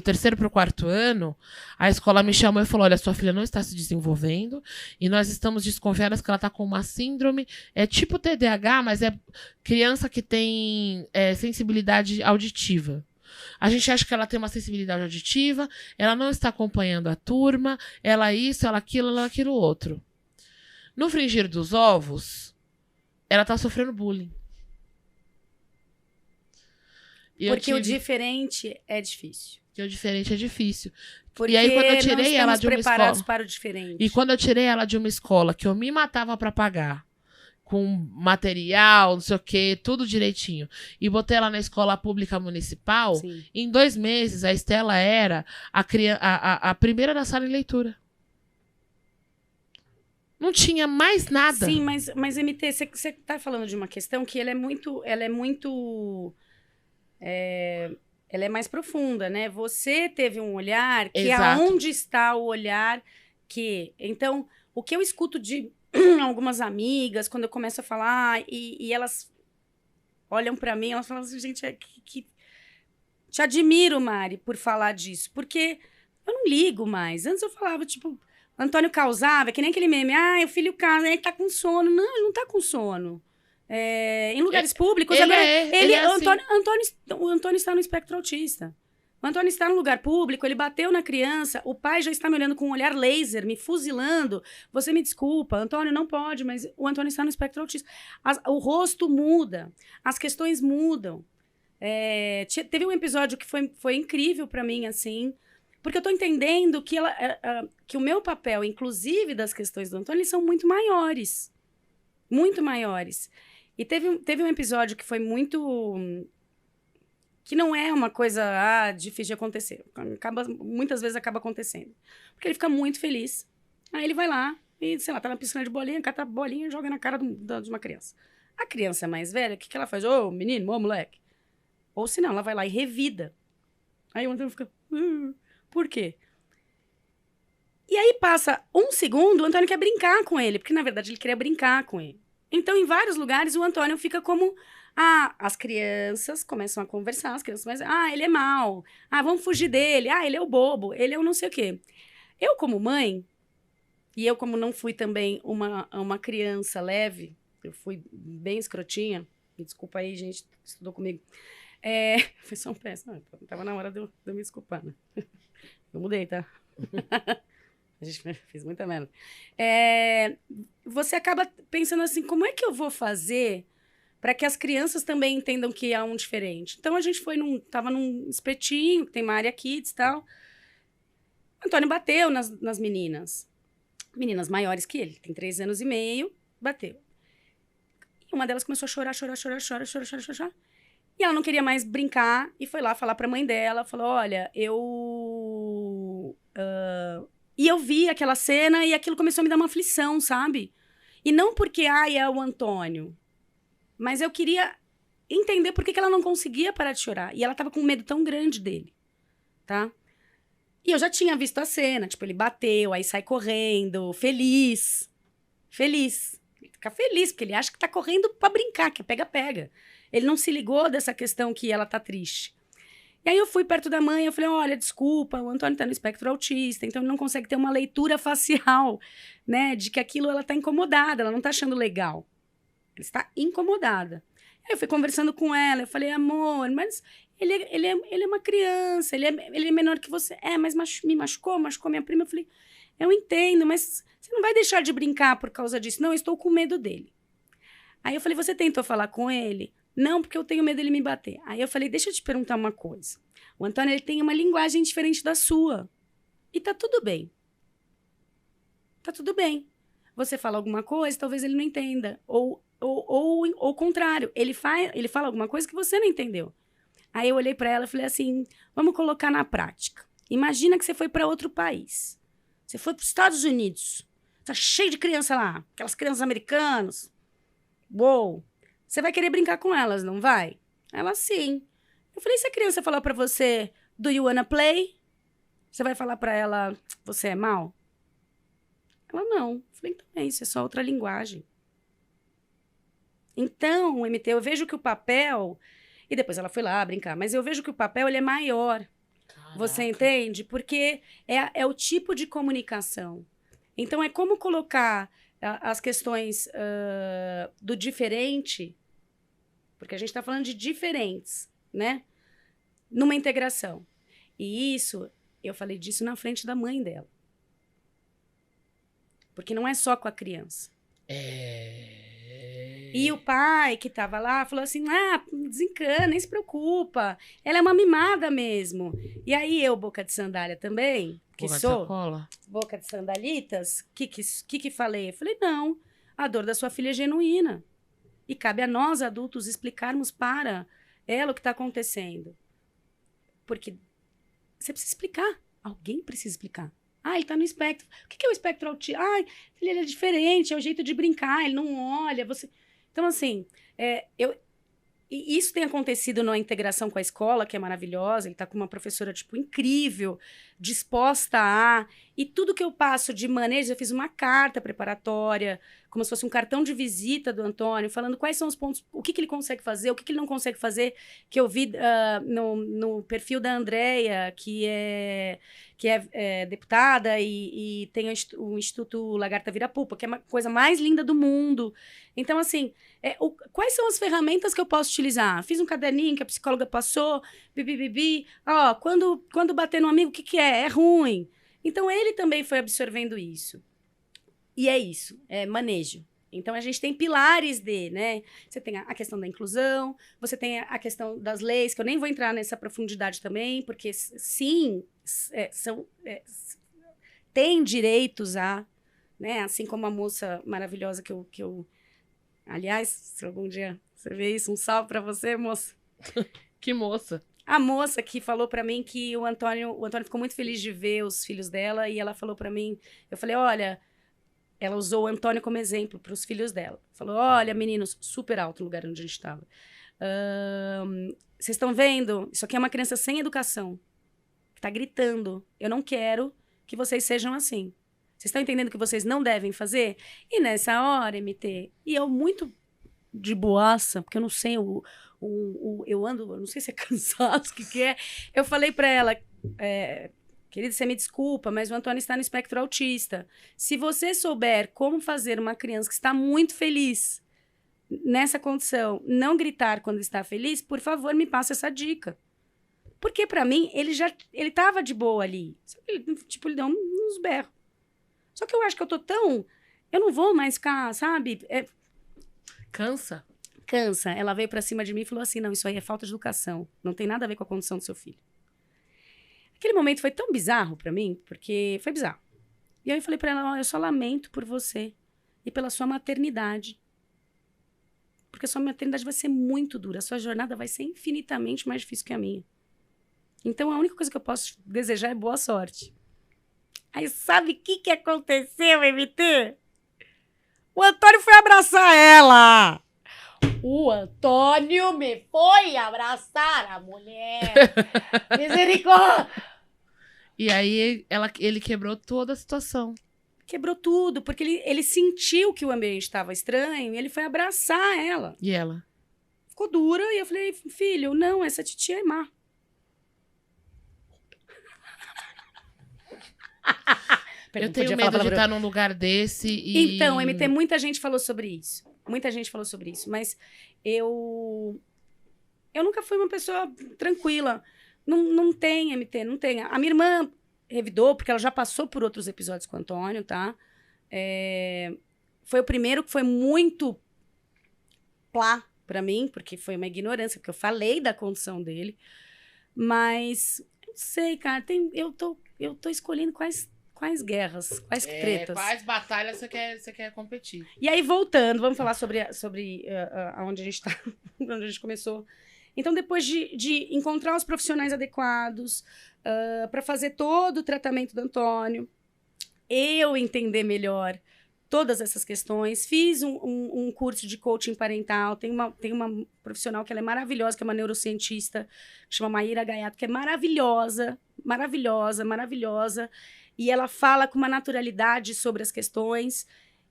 3º pro 4º ano, a escola me chamou e falou: olha, sua filha não está se desenvolvendo e nós estamos desconfiadas que ela tá com uma síndrome, tipo TDAH, mas é criança que tem sensibilidade auditiva. A gente acha que ela tem uma sensibilidade auditiva, ela não está acompanhando a turma, ela isso, ela aquilo outro. No frigir dos ovos, ela tá sofrendo bullying. Porque o diferente é difícil. Porque o diferente é difícil. Porque e aí, quando eu tirei ela de uma preparados escola, para o diferente. E quando eu tirei ela de uma escola que eu me matava pra pagar, com material, não sei o quê, tudo direitinho, e botei ela na escola pública municipal, Sim. Em 2 meses a Estela era a primeira da sala em leitura. Não tinha mais nada. Sim, mas MT, você tá falando de uma questão que ela é mais profunda, né? Você teve um olhar que Exato. aonde está o olhar que... Então, o que eu escuto de algumas amigas, quando eu começo a falar, e elas olham pra mim, elas falam assim: gente, te admiro, Mari, por falar disso, porque eu não ligo mais. Antes eu falava, tipo... Antônio causava, que nem aquele meme: o filho causa, ele tá com sono. Não, ele não tá com sono. Em lugares públicos, ele agora, é assim. o Antônio está no espectro autista. O Antônio está no lugar público, ele bateu na criança, o pai já está me olhando com um olhar laser, me fuzilando. Você me desculpa, Antônio não pode, mas o Antônio está no espectro autista. O rosto muda, as questões mudam. Teve um episódio que foi incrível para mim, assim, porque eu tô entendendo que o meu papel, inclusive das questões do Antônio, eles são muito maiores. Muito maiores. E teve um episódio que foi muito... que não é uma coisa difícil de acontecer. Muitas vezes acaba acontecendo. Porque ele fica muito feliz. Aí ele vai lá e, sei lá, tá na piscina de bolinha, cata a bolinha e joga na cara de uma criança. A criança mais velha, o que ela faz? Ô, menino, ô, moleque. Ou se não, ela vai lá e revida. Aí o Antônio fica... Por quê? E aí passa 1 segundo, o Antônio quer brincar com ele, porque na verdade ele queria brincar com ele. Então, em vários lugares, o Antônio fica como... as crianças começam a conversar, as crianças começam... ele é mau. Vamos fugir dele. Ele é o bobo. Ele é o não sei o quê. Eu, como mãe, e eu, como não fui também uma criança leve, eu fui bem escrotinha, me desculpa aí, gente, que estudou comigo. Foi só um péssimo. Tava na hora de eu me desculpar, né? Eu mudei, tá? A gente fez muita merda. Você acaba pensando assim: como é que eu vou fazer para que as crianças também entendam que há um diferente. Então, a gente tava num espetinho, que tem uma área kids e tal. O Antônio bateu nas meninas. Meninas maiores que ele, tem 3 anos e meio, bateu. E uma delas começou a chorar. E ela não queria mais brincar e foi lá falar pra mãe dela, falou, olha, E eu vi aquela cena e aquilo começou a me dar uma aflição, sabe? E não porque, é o Antônio, mas eu queria entender por que ela não conseguia parar de chorar. E ela tava com um medo tão grande dele, tá? E eu já tinha visto a cena, tipo, ele bateu, aí sai correndo, feliz. Feliz. Ele fica feliz, porque ele acha que tá correndo pra brincar, que é pega-pega. Ele não se ligou dessa questão que ela tá triste. E aí eu fui perto da mãe, eu falei, olha, desculpa, o Antônio tá no espectro autista, então ele não consegue ter uma leitura facial, né, de que aquilo ela tá incomodada, ela não tá achando legal. Ela está incomodada. Aí eu fui conversando com ela, eu falei, amor, mas ele é uma criança, ele é menor que você. Mas me machucou minha prima. Eu falei, eu entendo, mas você não vai deixar de brincar por causa disso. Não, eu estou com medo dele. Aí eu falei, você tentou falar com ele? Não, porque eu tenho medo dele me bater. Aí eu falei, deixa eu te perguntar uma coisa. O Antônio, ele tem uma linguagem diferente da sua. E tá tudo bem. Tá tudo bem. Você fala alguma coisa, talvez ele não entenda. Ou o contrário, ele fala alguma coisa que você não entendeu. Aí eu olhei pra ela e falei assim, vamos colocar na prática. Imagina que você foi pra outro país. Você foi pros Estados Unidos. Tá cheio de criança lá. Aquelas crianças americanas. Uou. Você vai querer brincar com elas, não vai? Ela, sim. Eu falei, se a criança falar pra você, do you wanna play? Você vai falar pra ela, você é mal? Ela, não. Eu falei, então é isso, é só outra linguagem. Então, MT, eu vejo que o papel... E depois ela foi lá brincar, mas eu vejo que o papel ele é maior. Caraca. Você entende? Porque é o tipo de comunicação. Então, é como colocar as questões do diferente, porque a gente está falando de diferentes, né? Numa integração. E isso, eu falei disso na frente da mãe dela. Porque não é só com a criança. E o pai que estava lá falou assim, desencana, nem se preocupa. Ela é uma mimada mesmo. E aí eu, boca de sandália também, que sou boca de sandalitas, que falei? Eu falei, não, a dor da sua filha é genuína. E cabe a nós, adultos, explicarmos para ela o que está acontecendo. Porque você precisa explicar. Alguém precisa explicar. Ele tá no espectro. O que é o espectro autista? Ele é diferente, é o jeito de brincar, ele não olha, você... Então, assim, e isso tem acontecido na integração com a escola, que é maravilhosa, ele tá com uma professora, tipo, incrível, disposta a... E tudo que eu passo de manejo, eu fiz uma carta preparatória, como se fosse um cartão de visita do Antônio, falando quais são os pontos, o que ele consegue fazer, o que ele não consegue fazer, que eu vi no perfil da Andrea, que é deputada e tem o Instituto Lagarta Vira-Pupa, que é a coisa mais linda do mundo. Então, assim, quais são as ferramentas que eu posso utilizar? Fiz um caderninho que a psicóloga passou, quando bater no amigo, o que é? É ruim. Então, ele também foi absorvendo isso. E é isso, é manejo. Então, a gente tem pilares né? Você tem a questão da inclusão, você tem a questão das leis, que eu nem vou entrar nessa profundidade também, porque, sim, tem direitos né? Assim como a moça maravilhosa que eu... Aliás, se algum dia você vê isso, um salve pra você, moça. Que moça? A moça que falou pra mim que o Antônio ficou muito feliz de ver os filhos dela, e ela falou pra mim, eu falei, olha... Ela usou o Antônio como exemplo para os filhos dela. Falou, olha, meninos, super alto o lugar onde a gente estava. Vocês estão vendo? Isso aqui é uma criança sem educação. Que está gritando. Eu não quero que vocês sejam assim. Vocês estão entendendo que vocês não devem fazer? E nessa hora, MT, e eu muito de boaça, porque eu não sei, eu não sei se é cansaço, o que é. Eu falei para ela... Querida, você me desculpa, mas o Antônio está no espectro autista. Se você souber como fazer uma criança que está muito feliz nessa condição não gritar quando está feliz, por favor, me passa essa dica. Porque, para mim, ele estava de boa ali. Ele deu uns berros. Só que eu acho que eu tô tão... Eu não vou mais ficar, sabe? Cansa? cansa. Ela veio pra cima de mim e falou assim, não, isso aí é falta de educação. Não tem nada a ver com a condição do seu filho. Aquele momento foi tão bizarro pra mim, porque foi bizarro. E aí eu falei pra ela, ó, eu só lamento por você e pela sua maternidade. Porque a sua maternidade vai ser muito dura, a sua jornada vai ser infinitamente mais difícil que a minha. Então, a única coisa que eu posso desejar é boa sorte. Aí, sabe o que aconteceu, MT? O Antônio foi abraçar ela. O Antônio me foi abraçar a mulher. Misericórdia. E aí, ele quebrou toda a situação. Quebrou tudo, porque ele sentiu que o ambiente estava estranho e ele foi abraçar ela. E ela? Ficou dura e eu falei, filho, não, essa titia é má. Eu tenho medo de estar num lugar desse e... Então, MT, muita gente falou sobre isso. Muita gente falou sobre isso. Mas eu nunca fui uma pessoa tranquila. Não tem, MT, não tem. A minha irmã revidou, porque ela já passou por outros episódios com o Antônio, tá? Foi o primeiro que foi muito plá pra mim, porque foi uma ignorância, porque eu falei da condição dele. Mas, não sei, cara, eu tô escolhendo quais guerras, quais tretas. Quais batalhas você quer competir. E aí, voltando, vamos falar sobre onde a gente tá, onde a gente começou. Então, depois de encontrar os profissionais adequados para fazer todo o tratamento do Antônio, eu entender melhor todas essas questões, fiz um curso de coaching parental, tem uma profissional que ela é maravilhosa, que é uma neurocientista, que chama Maíra Gaiato, que é maravilhosa, maravilhosa, maravilhosa, e ela fala com uma naturalidade sobre as questões,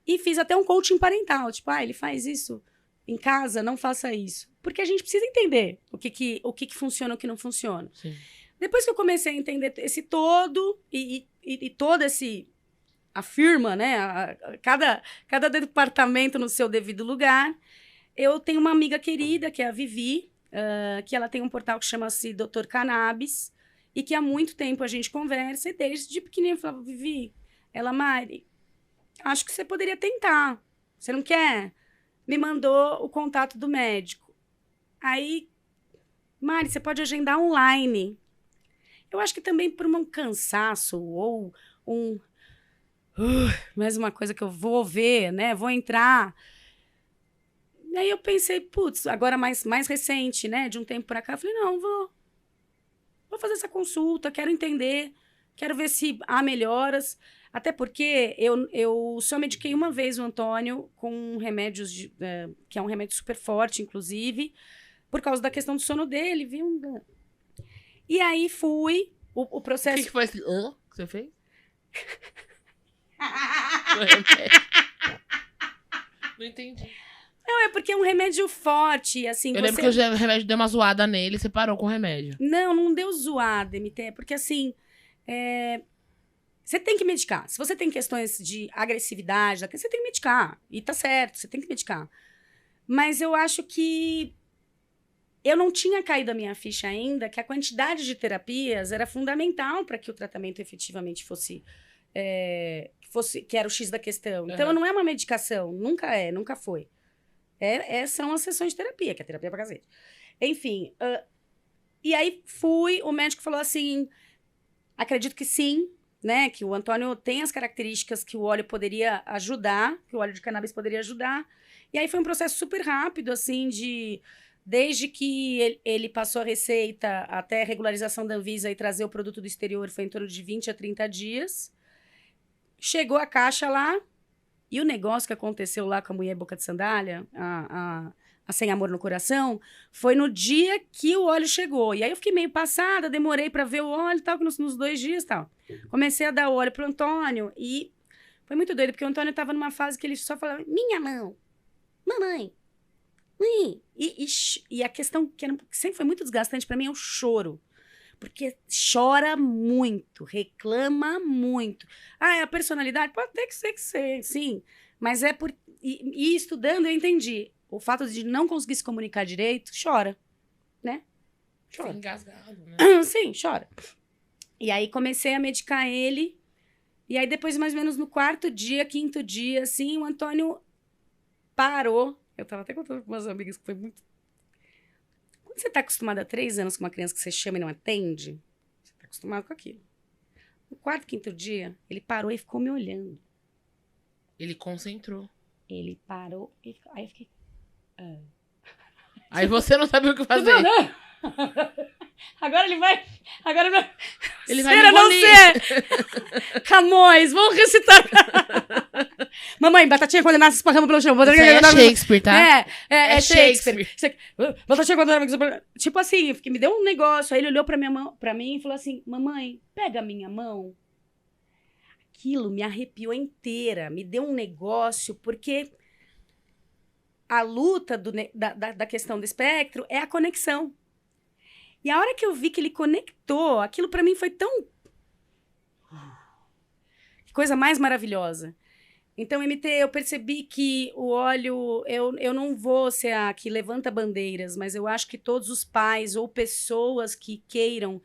e fiz até um coaching parental, tipo, ele faz isso em casa, não faça isso. Porque a gente precisa entender o que funciona e o que não funciona. Sim. Depois que eu comecei a entender esse todo, e todo esse... afirma, né? Cada departamento no seu devido lugar. Eu tenho uma amiga querida, que é a Vivi, que ela tem um portal que chama-se Dr. Cannabis, e que há muito tempo a gente conversa, e desde pequenininha eu falava, Vivi, Mari, acho que você poderia tentar. Você não quer? Me mandou o contato do médico. Aí, Mari, você pode agendar online. Eu acho que também por um cansaço ou mais uma coisa que eu vou ver, né? Vou entrar. E aí eu pensei, putz, agora mais recente, né? De um tempo pra cá, eu falei, não, vou fazer essa consulta, quero entender, quero ver se há melhoras. Até porque eu só mediquei uma vez o Antônio com remédios, que é um remédio super forte, inclusive, por causa da questão do sono dele, viu? E aí fui, o processo... O que foi esse que você fez? Não entendi. Não, é porque é um remédio forte, assim... Eu lembro que o remédio deu uma zoada nele e você parou com o remédio. Não deu zoada, MT, porque assim... Você tem que medicar. Se você tem questões de agressividade, você tem que medicar. E tá certo, você tem que medicar. Mas eu acho que... Eu não tinha caído a minha ficha ainda que a quantidade de terapias era fundamental para que o tratamento efetivamente fosse... que era o X da questão. Então, não é uma medicação. Nunca foi. São as sessões de terapia, que é terapia pra cacete. Enfim, e aí o médico falou assim, acredito que sim, né, que o Antônio tem as características que o óleo poderia ajudar, que o óleo de cannabis poderia ajudar. E aí foi um processo super rápido, assim, desde que ele passou a receita até a regularização da Anvisa e trazer o produto do exterior, foi em torno de 20 a 30 dias. Chegou a caixa lá, e o negócio que aconteceu lá com a mulher boca de sandália, a Sem Amor no Coração, foi no dia que o óleo chegou. E aí eu fiquei meio passada, demorei para ver o óleo e tal, nos 2 dias e tal. Comecei a dar o óleo pro Antônio e foi muito doido, porque o Antônio tava numa fase que ele só falava, minha mão, mamãe, mãe. E a questão que sempre foi muito desgastante para mim é o choro. Porque chora muito, reclama muito. É a personalidade? Pode ter que ser, sim. Mas é por... E estudando eu entendi. O fato de não conseguir se comunicar direito, chora. Né? Chora. Sim, engasgado, né? Sim, chora. E aí comecei a medicar ele. E aí depois, mais ou menos no 4º dia, 5º dia, assim, o Antônio parou Eu tava até contando com umas amigas que foi muito... Quando você tá acostumado há 3 anos com uma criança que você chama e não atende, você tá acostumado com aquilo. No 4º, 5º dia, ele parou e ficou me olhando. Ele concentrou. Ele parou e ficou... Aí eu fiquei... Aí você não sabia o que fazer. Não. Agora ele vai... Agora vai... Ele vai ser me ou não engolir. ser? Camões, vamos recitar. Mamãe, batatinha condenada se esparrama pelo chão. Isso aí é Shakespeare, tá? É Shakespeare. Shakespeare. Batatinha condenada... Tipo assim, me deu um negócio. Aí ele olhou pra mim e falou assim, mamãe, pega a minha mão. Aquilo me arrepiou inteira. Me deu um negócio, porque a luta da questão do espectro é a conexão. E a hora que eu vi que ele conectou, aquilo pra mim foi tão... Que coisa mais maravilhosa. Então, MT, eu percebi que o óleo... Eu não vou ser a que levanta bandeiras, mas eu acho que todos os pais ou pessoas que queiram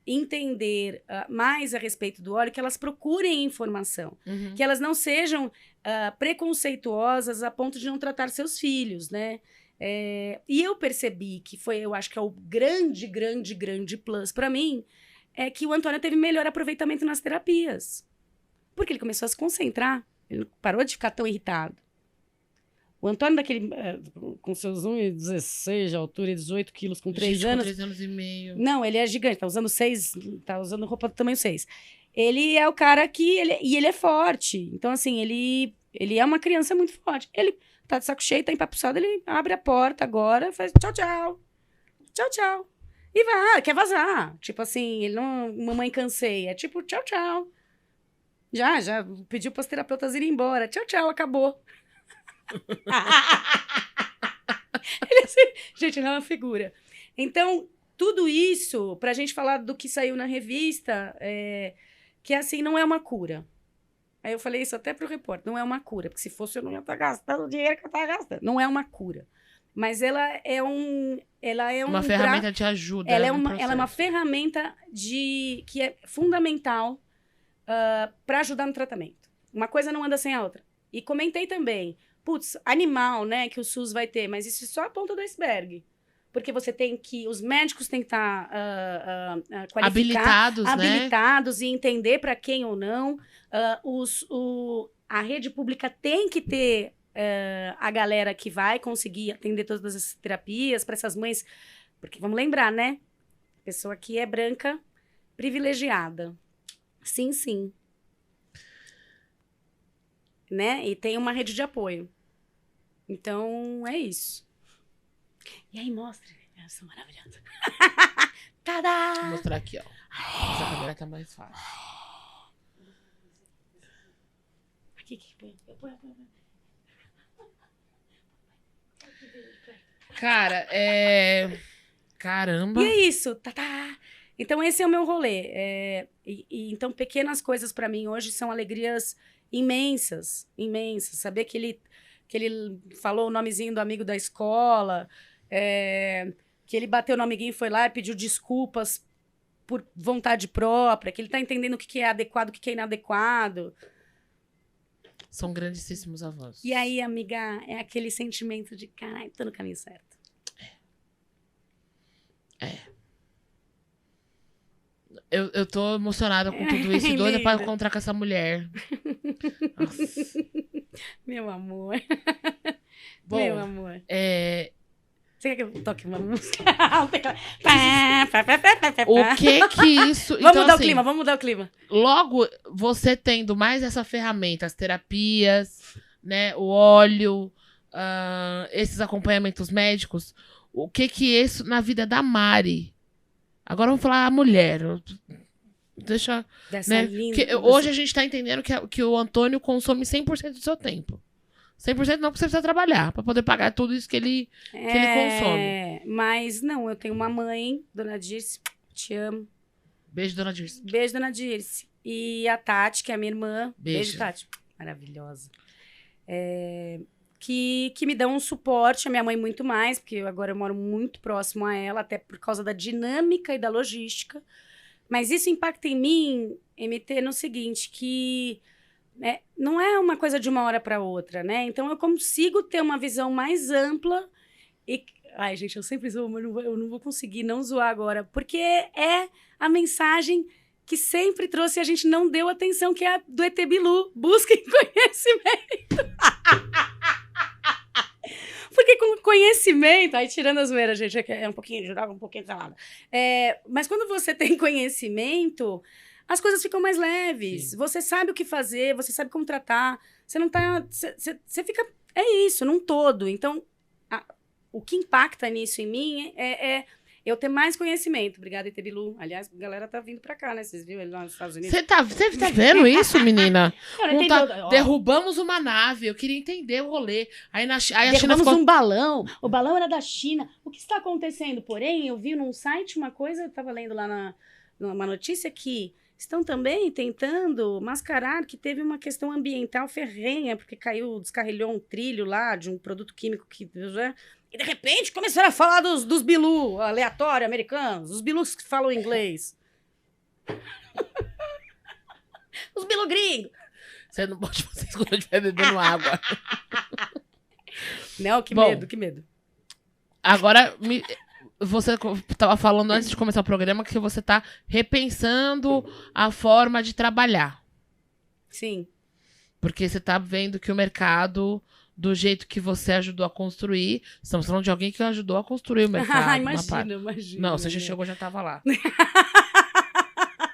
entender mais a respeito do óleo, que elas procurem informação. Uhum. Que elas não sejam preconceituosas a ponto de não tratar seus filhos, né? E eu percebi que foi, eu acho que é o grande plus para mim, é que o Antônio teve melhor aproveitamento nas terapias. Porque ele começou a se concentrar, ele parou de ficar tão irritado. O Antônio, daquele, com seus 1,16 de altura e 18 quilos, com 3 anos... Com 3 anos e meio. Não, ele é gigante, tá usando roupa do tamanho 6. Ele é o cara que... Ele é forte. Então, assim, ele é uma criança muito forte. Ele tá de saco cheio, tá empapuçado, ele abre a porta agora, faz tchau, tchau. Tchau, tchau. E vai, quer vazar. Tipo assim, ele não... Mamãe, cansei. É tipo, tchau, tchau. Já pediu para as terapeutas irem embora. Tchau, tchau, acabou. Ele assim, gente, não é uma figura. Então, tudo isso, pra gente falar do que saiu na revista, que assim, não é uma cura. Aí eu falei isso até pro repórter, não é uma cura, porque se fosse eu não ia estar gastando o dinheiro que eu estava gastando. Não é uma cura. Mas ela é uma ferramenta de ajuda. Ela é uma ferramenta que é fundamental para ajudar no tratamento. Uma coisa não anda sem a outra. E comentei também, putz, animal, né, que o SUS vai ter, mas isso é só a ponta do iceberg. Porque você tem que... Os médicos têm que estar habilitados e entender para quem ou não. A rede pública tem que ter a galera que vai conseguir atender todas essas terapias para essas mães. Porque vamos lembrar, né? A pessoa que é branca, privilegiada. Sim, sim. Né? E tem uma rede de apoio. Então, é isso. E aí, mostra. Eu sou maravilhosa. Tadá! Vou mostrar aqui, ó. Essa câmera tá mais fácil. Aqui, põe. Cara, Caramba. E é isso. Tadá! Então, esse é o meu rolê. Então, pequenas coisas pra mim hoje são alegrias imensas. Imensas. Saber que ele falou o nomezinho do amigo da escola... que ele bateu no amiguinho e foi lá e pediu desculpas por vontade própria, que ele tá entendendo o que é adequado, o que é inadequado. São grandíssimos avanços. E aí, amiga, é aquele sentimento de, caralho, tô no caminho certo. Eu tô emocionada com tudo isso e doida pra encontrar com essa mulher. Nossa. Meu amor. Bom, meu amor. Você quer que eu toque uma música? O que isso... Vamos então, mudar assim, o clima, vamos mudar o clima. Logo, você tendo mais essa ferramenta, as terapias, né, o óleo, esses acompanhamentos médicos, o que isso na vida da Mari? Agora vamos falar a mulher. Deixa... Dessa né? linda... Hoje a gente tá entendendo que o Antônio consome 100% do seu tempo. 100% não, porque você precisa trabalhar para poder pagar tudo isso que ele consome. Mas não, eu tenho uma mãe, Dona Dirce, te amo. Beijo, Dona Dirce. Beijo, Dona Dirce. E a Tati, que é a minha irmã. Beijo Tati. Maravilhosa. Que me dão um suporte, a minha mãe muito mais, porque agora eu moro muito próximo a ela, até por causa da dinâmica e da logística. Mas isso impacta em mim, MT, no seguinte, que não é uma coisa de uma hora para outra, né? Então, eu consigo ter uma visão mais ampla e... Ai, gente, eu sempre zoo, mas eu não vou conseguir não zoar agora, porque é a mensagem que sempre trouxe e a gente não deu atenção, que é a do ET Bilu. Busquem conhecimento. Porque com conhecimento, aí tirando a zoeira, gente, é um pouquinho de droga, um pouquinho de salada. Mas quando você tem conhecimento, as coisas ficam mais leves. Sim. Você sabe o que fazer, você sabe como tratar. Você não tá... Você fica... É isso, num todo. Então, o que impacta nisso em mim é eu ter mais conhecimento. Obrigada, ET Bilu. Aliás, a galera tá vindo pra cá, né? Vocês viram ele lá nos Estados Unidos? Você tá vendo isso, menina? Não, derrubamos uma nave. Eu queria entender o rolê. Aí a China ficou... um balão. O balão era da China. O que está acontecendo? Porém, eu vi num site uma coisa, eu tava lendo lá numa notícia que estão também tentando mascarar que teve uma questão ambiental ferrenha, porque descarrilhou um trilho lá de um produto químico que... E, de repente, começaram a falar dos Bilu aleatórios americanos, os Bilus que falam inglês. Os Bilu gringos. Você não pode fazer isso quando eu estiver bebendo água. Não, que medo. Agora, você estava falando antes de começar o programa que você está repensando a forma de trabalhar. Sim. Porque você está vendo que o mercado... do jeito que você ajudou a construir. Estamos falando de alguém que ajudou a construir o mercado. Imagina. Não, você já chegou, já estava lá.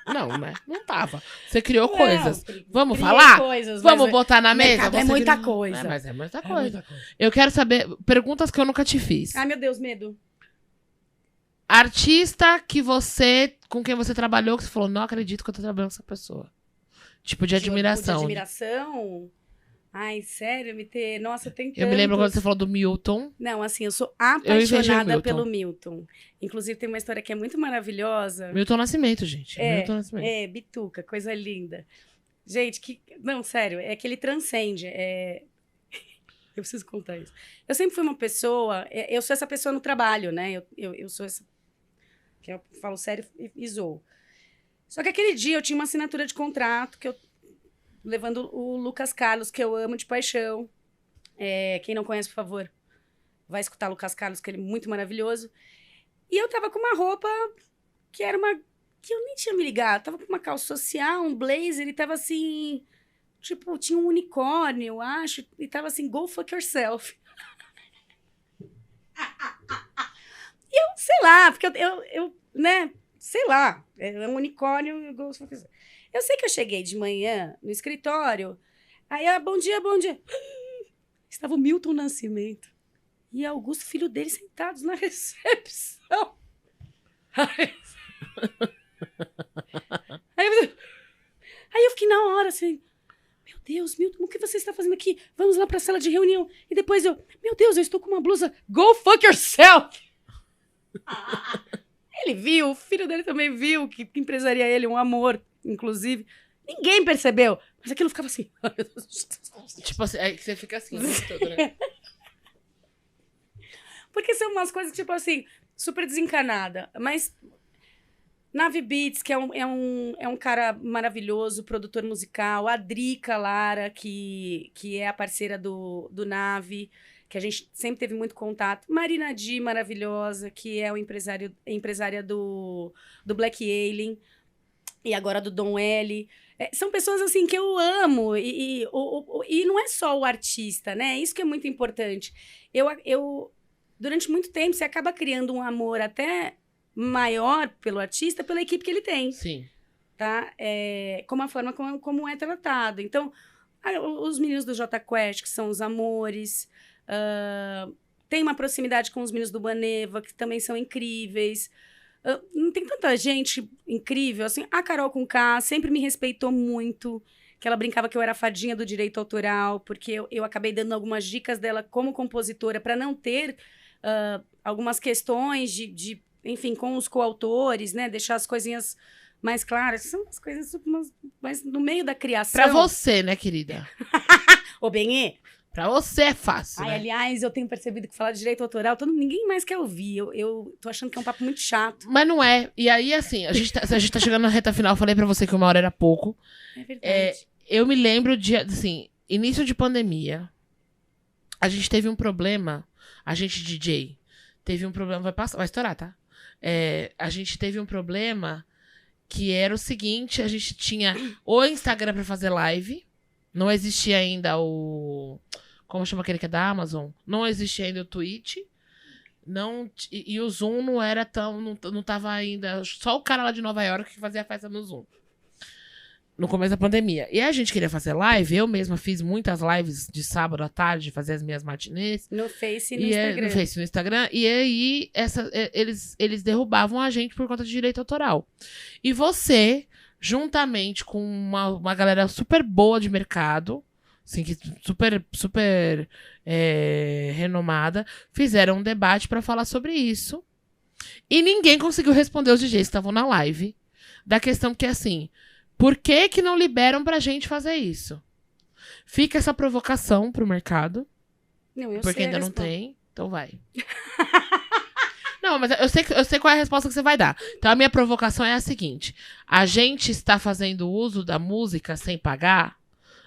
Não, né? Não tava. Você criou coisas. Vamos falar? Vamos botar na mesa? É muita coisa. Mas é muita coisa. Eu quero saber perguntas que eu nunca te fiz. Ai, meu Deus, medo. Artista com quem você trabalhou, que você falou, não acredito que eu tô trabalhando com essa pessoa. Tipo, de admiração. De admiração... Ai, sério, Nossa, tem tantos. Eu me lembro quando você falou do Milton. Não, assim, eu sou apaixonada pelo Milton. Inclusive, tem uma história que é muito maravilhosa. Milton Nascimento, gente. Milton Nascimento. Bituca, coisa linda. Gente, não, sério, é que ele transcende. Eu preciso contar isso. Eu sempre fui uma pessoa... Eu sou essa pessoa no trabalho, né? Eu sou essa... Que eu falo sério e zoo. Só que aquele dia eu tinha uma assinatura de contrato que eu... levando o Lucas Carlos, que eu amo de paixão. Quem não conhece, por favor, vai escutar Lucas Carlos, que ele é muito maravilhoso. E eu tava com uma roupa que era que eu nem tinha me ligado. Tava com uma calça social, um blazer, e tava assim... Tipo, tinha um unicórnio, eu acho, e tava assim, go fuck yourself. E eu, sei lá, porque eu né, sei lá, é um unicórnio, go fuck yourself. Eu sei que eu cheguei de manhã no escritório, aí, bom dia. Estava o Milton Nascimento e Augusto, filho dele, sentados na recepção. Aí eu fiquei na hora, assim, meu Deus, Milton, o que você está fazendo aqui? Vamos lá para a sala de reunião. E depois meu Deus, eu estou com uma blusa, go fuck yourself. Ele viu, o filho dele também viu, que empresaria ele, um amor. Inclusive, ninguém percebeu. Mas aquilo ficava assim. Tipo assim, aí você fica assim, todo, né? Porque são umas coisas, tipo assim, super desencanada. Mas Nave Beats, que é um cara maravilhoso, produtor musical. A Drica Lara, que é a parceira do Nave, que a gente sempre teve muito contato. Marina Di, maravilhosa, que é empresária do Black Alien. E agora do Dom L. São pessoas, assim, que eu amo. E não é só o artista, né? Isso que é muito importante. Durante muito tempo, você acaba criando um amor até maior pelo artista, pela equipe que ele tem. Sim. Tá? Como a forma como é tratado. Então, os meninos do Jota Quest, que são os amores. Tem uma proximidade com os meninos do Baneva, que também são incríveis. Não tem tanta gente incrível, assim. A Carol Conká sempre me respeitou muito, que ela brincava que eu era fadinha do direito autoral, porque eu acabei dando algumas dicas dela como compositora para não ter algumas questões enfim, com os coautores, né? Deixar as coisinhas mais claras. São as coisas mais no meio da criação. Pra você, né, querida? Ô, Benê, pra você é fácil, né? Aliás, eu tenho percebido que falar de direito autoral, ninguém mais quer ouvir. Eu tô achando que é um papo muito chato. Mas não é. E aí, assim, a gente tá chegando na reta final. Eu falei pra você que 1 hora era pouco. É verdade. eu me lembro de, assim, início de pandemia, a gente teve um problema, a gente DJ, teve um problema, vai estourar, tá? A gente teve um problema que era o seguinte, a gente tinha o Instagram pra fazer live, não existia ainda o... Como chama aquele que é da Amazon? Não existia ainda o Twitch. E o Zoom não era tão... Não tava ainda... Só o cara lá de Nova York que fazia festa no Zoom. No começo da pandemia. E a gente queria fazer live. Eu mesma fiz muitas lives de sábado à tarde, fazer as minhas matinês. No Face e no Instagram. No Face e no Instagram. E aí, eles derrubavam a gente por conta de direito autoral. E você, juntamente com uma galera super boa de mercado, assim, que super renomada, fizeram um debate pra falar sobre isso. E ninguém conseguiu responder os DJs que estavam na live. Da questão que, assim... Por que não liberam pra gente fazer isso? Fica essa provocação pro mercado. Não, porque ainda não tem. Então vai. Não, mas eu sei qual é a resposta que você vai dar. Então a minha provocação é a seguinte. A gente está fazendo uso da música sem pagar.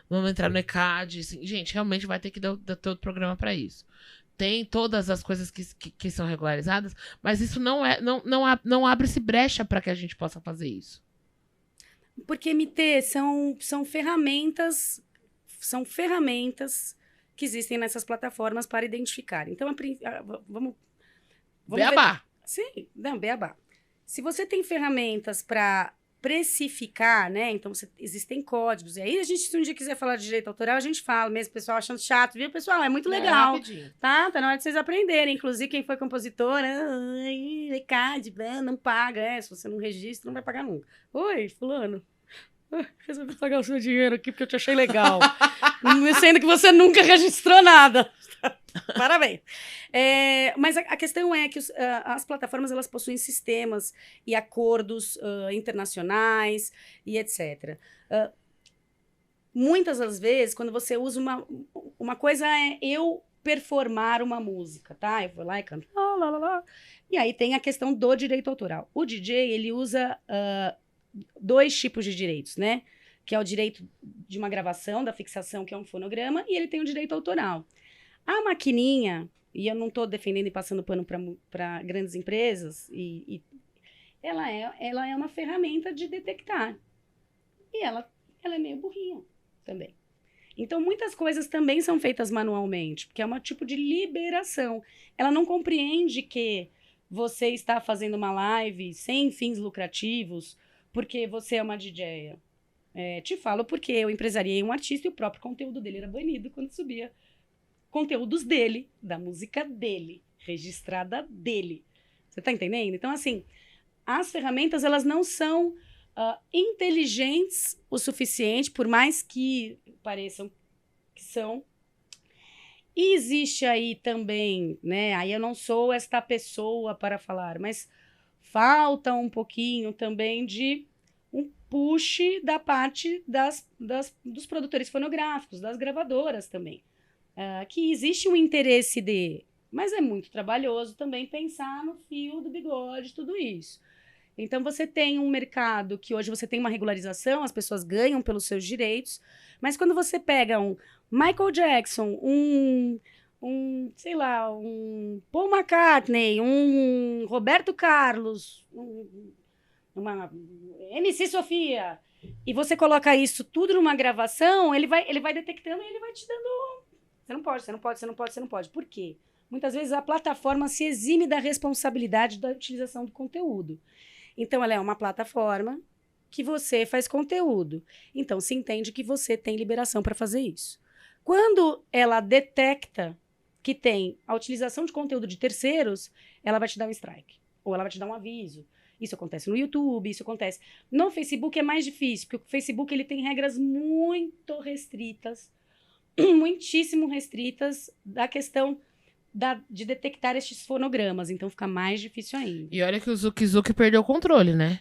Vamos entrar no ECAD. Assim, gente, realmente vai ter que dar outro programa pra isso. Tem todas as coisas que são regularizadas. Mas isso não abre-se brecha pra que a gente possa fazer isso. Porque, MT, são ferramentas que existem nessas plataformas para identificar. Então, vamos Beabá. ver. Sim, não, beabá. Se você tem ferramentas para precificar, né? Então, existem códigos. E aí, se um dia quiser falar de direito autoral, a gente fala mesmo, o pessoal achando chato, viu, pessoal? É muito legal. Tá na hora de vocês aprenderem. Inclusive, quem foi compositor, ECAD, não paga. Se você não registra, não vai pagar nunca. Oi, fulano. Resolvi pagar o seu dinheiro aqui porque eu te achei legal. Sendo que você nunca registrou nada. Parabéns. Mas a questão é que as plataformas elas possuem sistemas e acordos internacionais e etc. Muitas das vezes, quando você usa uma coisa é eu performar uma música, tá? Eu vou lá e canto. Lá, lá, lá, lá. E aí tem a questão do direito autoral. O DJ, ele usa... dois tipos de direitos, né? Que é o direito de uma gravação, da fixação, que é um fonograma, e ele tem o direito autoral. A maquininha, e eu não estou defendendo e passando pano para grandes empresas, ela é uma ferramenta de detectar. E ela é meio burrinha também. Então, muitas coisas também são feitas manualmente, porque é um tipo de liberação. Ela não compreende que você está fazendo uma live sem fins lucrativos, porque você é uma DJ. Te falo porque eu empresariei um artista e o próprio conteúdo dele era banido quando subia conteúdos dele, da música dele, registrada dele. Você tá entendendo? Então, assim, as ferramentas, elas não são inteligentes o suficiente, por mais que pareçam que são. E existe aí também, né? Aí eu não sou esta pessoa para falar, mas... falta um pouquinho também de um push da parte dos produtores fonográficos, das gravadoras também. Que existe um interesse mas é muito trabalhoso também pensar no fio do bigode, tudo isso. Então, você tem um mercado que hoje você tem uma regularização, as pessoas ganham pelos seus direitos, mas quando você pega um Michael Jackson, sei lá, um Paul McCartney, um Roberto Carlos, uma MC Sofia, e você coloca isso tudo numa gravação, ele vai detectando e ele vai te dando... Você não pode, você não pode, você não pode, você não pode. Por quê? Muitas vezes a plataforma se exime da responsabilidade da utilização do conteúdo. Então, ela é uma plataforma que você faz conteúdo. Então, se entende que você tem liberação para fazer isso. Quando ela detecta que tem a utilização de conteúdo de terceiros, ela vai te dar um strike. Ou ela vai te dar um aviso. Isso acontece no YouTube, isso acontece... No Facebook é mais difícil, porque o Facebook ele tem regras muito restritas, muitíssimo restritas, da questão de detectar estes fonogramas. Então fica mais difícil ainda. E olha que o Zuki perdeu o controle, né?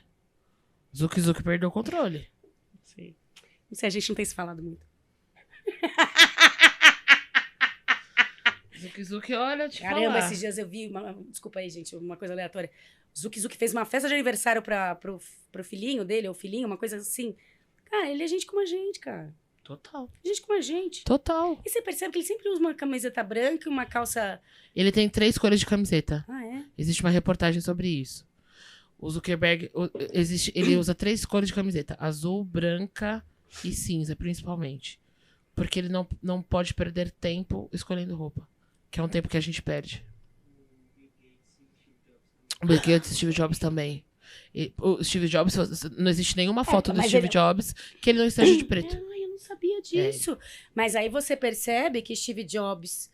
Zuki perdeu o controle. Não sei, a gente não tem se falado muito. Zuki, olha, Caramba, esses dias eu vi... Desculpa aí, gente, uma coisa aleatória. Zuki fez uma festa de aniversário pro filhinho dele, ou filhinho, uma coisa assim. Cara, ele é gente como a gente, cara. Total. Gente como a gente. Total. E você percebe que ele sempre usa uma camiseta branca e uma calça... Ele tem 3 cores de camiseta. Ah, é? Existe uma reportagem sobre isso. O Zuckerberg, ele usa 3 cores de camiseta. Azul, branca e cinza, principalmente. Porque ele não pode perder tempo escolhendo roupa. Que é um tempo que a gente perde. O Bill Gates e Steve Jobs também. O Steve Jobs, não existe nenhuma foto do Steve Jobs que ele não esteja de preto. Eu não sabia disso. Mas aí você percebe que Steve Jobs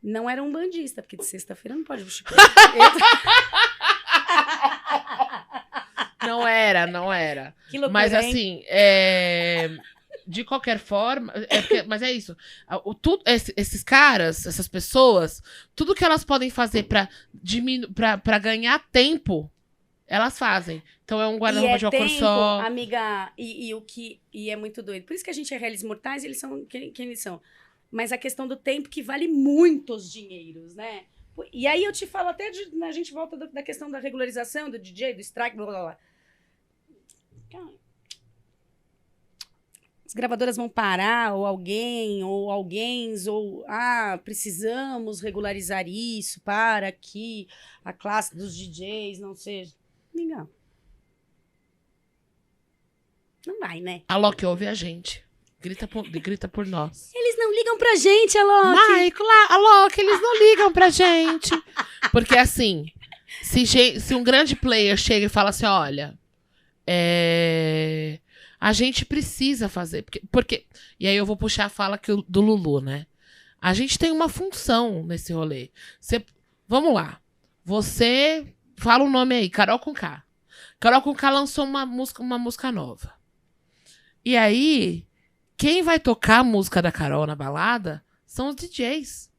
não era um bandista, porque de sexta-feira não pode vestir preto. Não era. Que loucura, mas hein? assim, de qualquer forma, mas é isso. Esses caras, essas pessoas, tudo que elas podem fazer pra ganhar tempo, elas fazem. Então é um guarda-roupa de uma cor só. Amiga, e é muito doido. Por isso que a gente é réis mortais, eles são quem eles são. Mas a questão do tempo que vale muitos dinheiros, né? E aí eu te falo até a gente volta da questão da regularização, do DJ, do strike, blá, blá, blá. As gravadoras vão parar, ou alguém, ou precisamos regularizar isso para que a classe dos DJs não seja... Legal. Não vai, né? A Loki ouve a gente. Grita por nós. Eles não ligam pra gente, Alok. Alok, eles não ligam pra gente. Porque assim, se um grande player chega e fala assim, olha, a gente precisa fazer. Porque e aí eu vou puxar a fala do Lulu, né? A gente tem uma função nesse rolê. Vamos lá. Você fala um nome aí, Carol Conká. Carol Conká lançou uma música nova. E aí, quem vai tocar a música da Carol na balada são os DJs.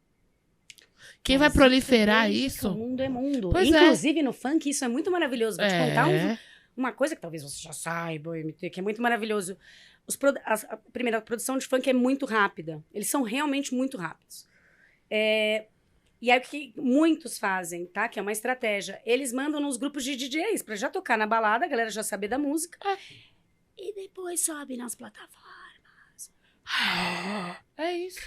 Quem vai proliferar isso? O mundo é mundo. Pois inclusive, no funk, isso é muito maravilhoso. Vou te contar uma coisa que talvez você já saiba, MT, que é muito maravilhoso. Primeiro, a produção de funk é muito rápida. Eles são realmente muito rápidos. E aí o que muitos fazem, tá? Que é uma estratégia. Eles mandam nos grupos de DJs pra já tocar na balada, a galera já saber da música. E depois sobe nas plataformas. É isso.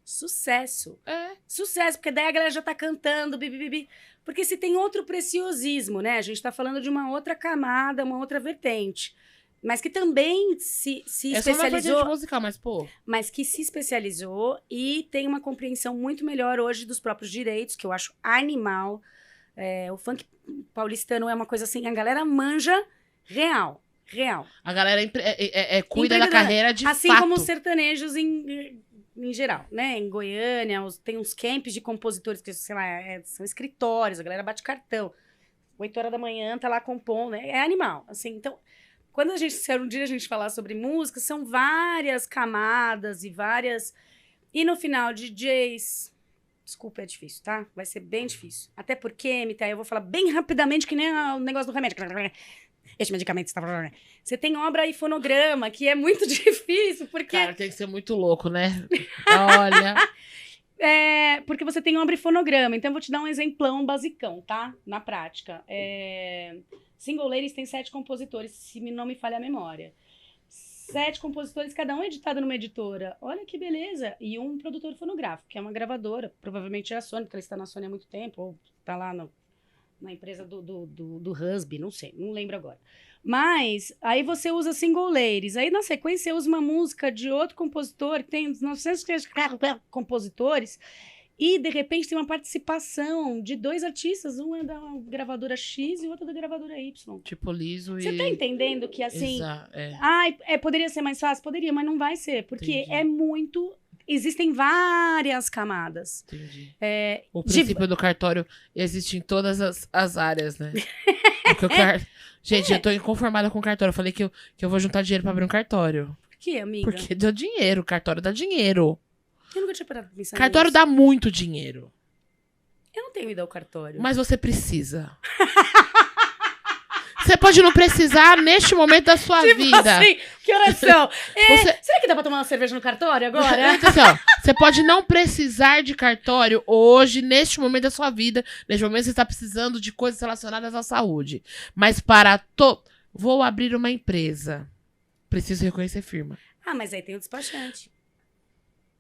Sucesso. Sucesso, porque daí a galera já tá cantando, bibi. Porque se tem outro preciosismo, né? A gente tá falando de uma outra camada, uma outra vertente. Mas que também se especializou... É só uma vertente musical, mas pô... Mas que se especializou e tem uma compreensão muito melhor hoje dos próprios direitos, que eu acho animal. O funk paulistano é uma coisa assim, a galera manja real. A galera cuida da carreira de assim fato. Assim como os sertanejos em geral, né? Em Goiânia, tem uns camps de compositores que, sei lá, são escritórios, a galera bate cartão. 8 horas da manhã, tá lá compondo, né? É animal, assim. Então, se um dia a gente falar sobre música, são várias camadas e várias... E no final, DJs... Desculpa, é difícil, tá? Vai ser bem difícil. Até porque, Mita, eu vou falar bem rapidamente, que nem o negócio do remédio. Este medicamento está... Você tem obra e fonograma, que é muito difícil, porque... Cara, tem que ser muito louco, né? Olha... Porque você tem obra e fonograma. Então, eu vou te dar um exemplão basicão, tá? Na prática. Single Ladies tem 7 compositores, se não me falha a memória. 7 compositores, cada um editado numa editora. Olha que beleza. E um produtor fonográfico, que é uma gravadora. Provavelmente é a Sony, porque ela está na Sony há muito tempo, ou está lá na empresa do Husby, não sei, não lembro agora. Mas, aí você usa Single Ladies. Aí, na sequência, você usa uma música de outro compositor, que tem 900 compositores, e, de repente, tem uma participação de 2 artistas. Um é da gravadora X e o outro da gravadora Y. Tipo liso e... Você tá entendendo que, assim... Poderia ser mais fácil? Poderia, mas não vai ser. Porque é muito... Existem várias camadas. Entendi. O princípio do cartório existe em todas as áreas, né? Porque gente, eu tô inconformada com o cartório. Eu falei que eu vou juntar dinheiro pra abrir um cartório. Por quê, amiga? Porque dá dinheiro. O cartório dá dinheiro. Eu nunca tinha parado pra pensar Cartório nisso. dá muito dinheiro. Eu não tenho ido ao cartório. Mas você precisa. Você pode não precisar neste momento da sua vida. Assim, que oração. Será que dá pra tomar uma cerveja no cartório agora? Assim, ó, você pode não precisar de cartório hoje, neste momento da sua vida. Neste momento você está precisando de coisas relacionadas à saúde. Mas vou abrir uma empresa. Preciso reconhecer firma. Ah, mas aí tem o despachante.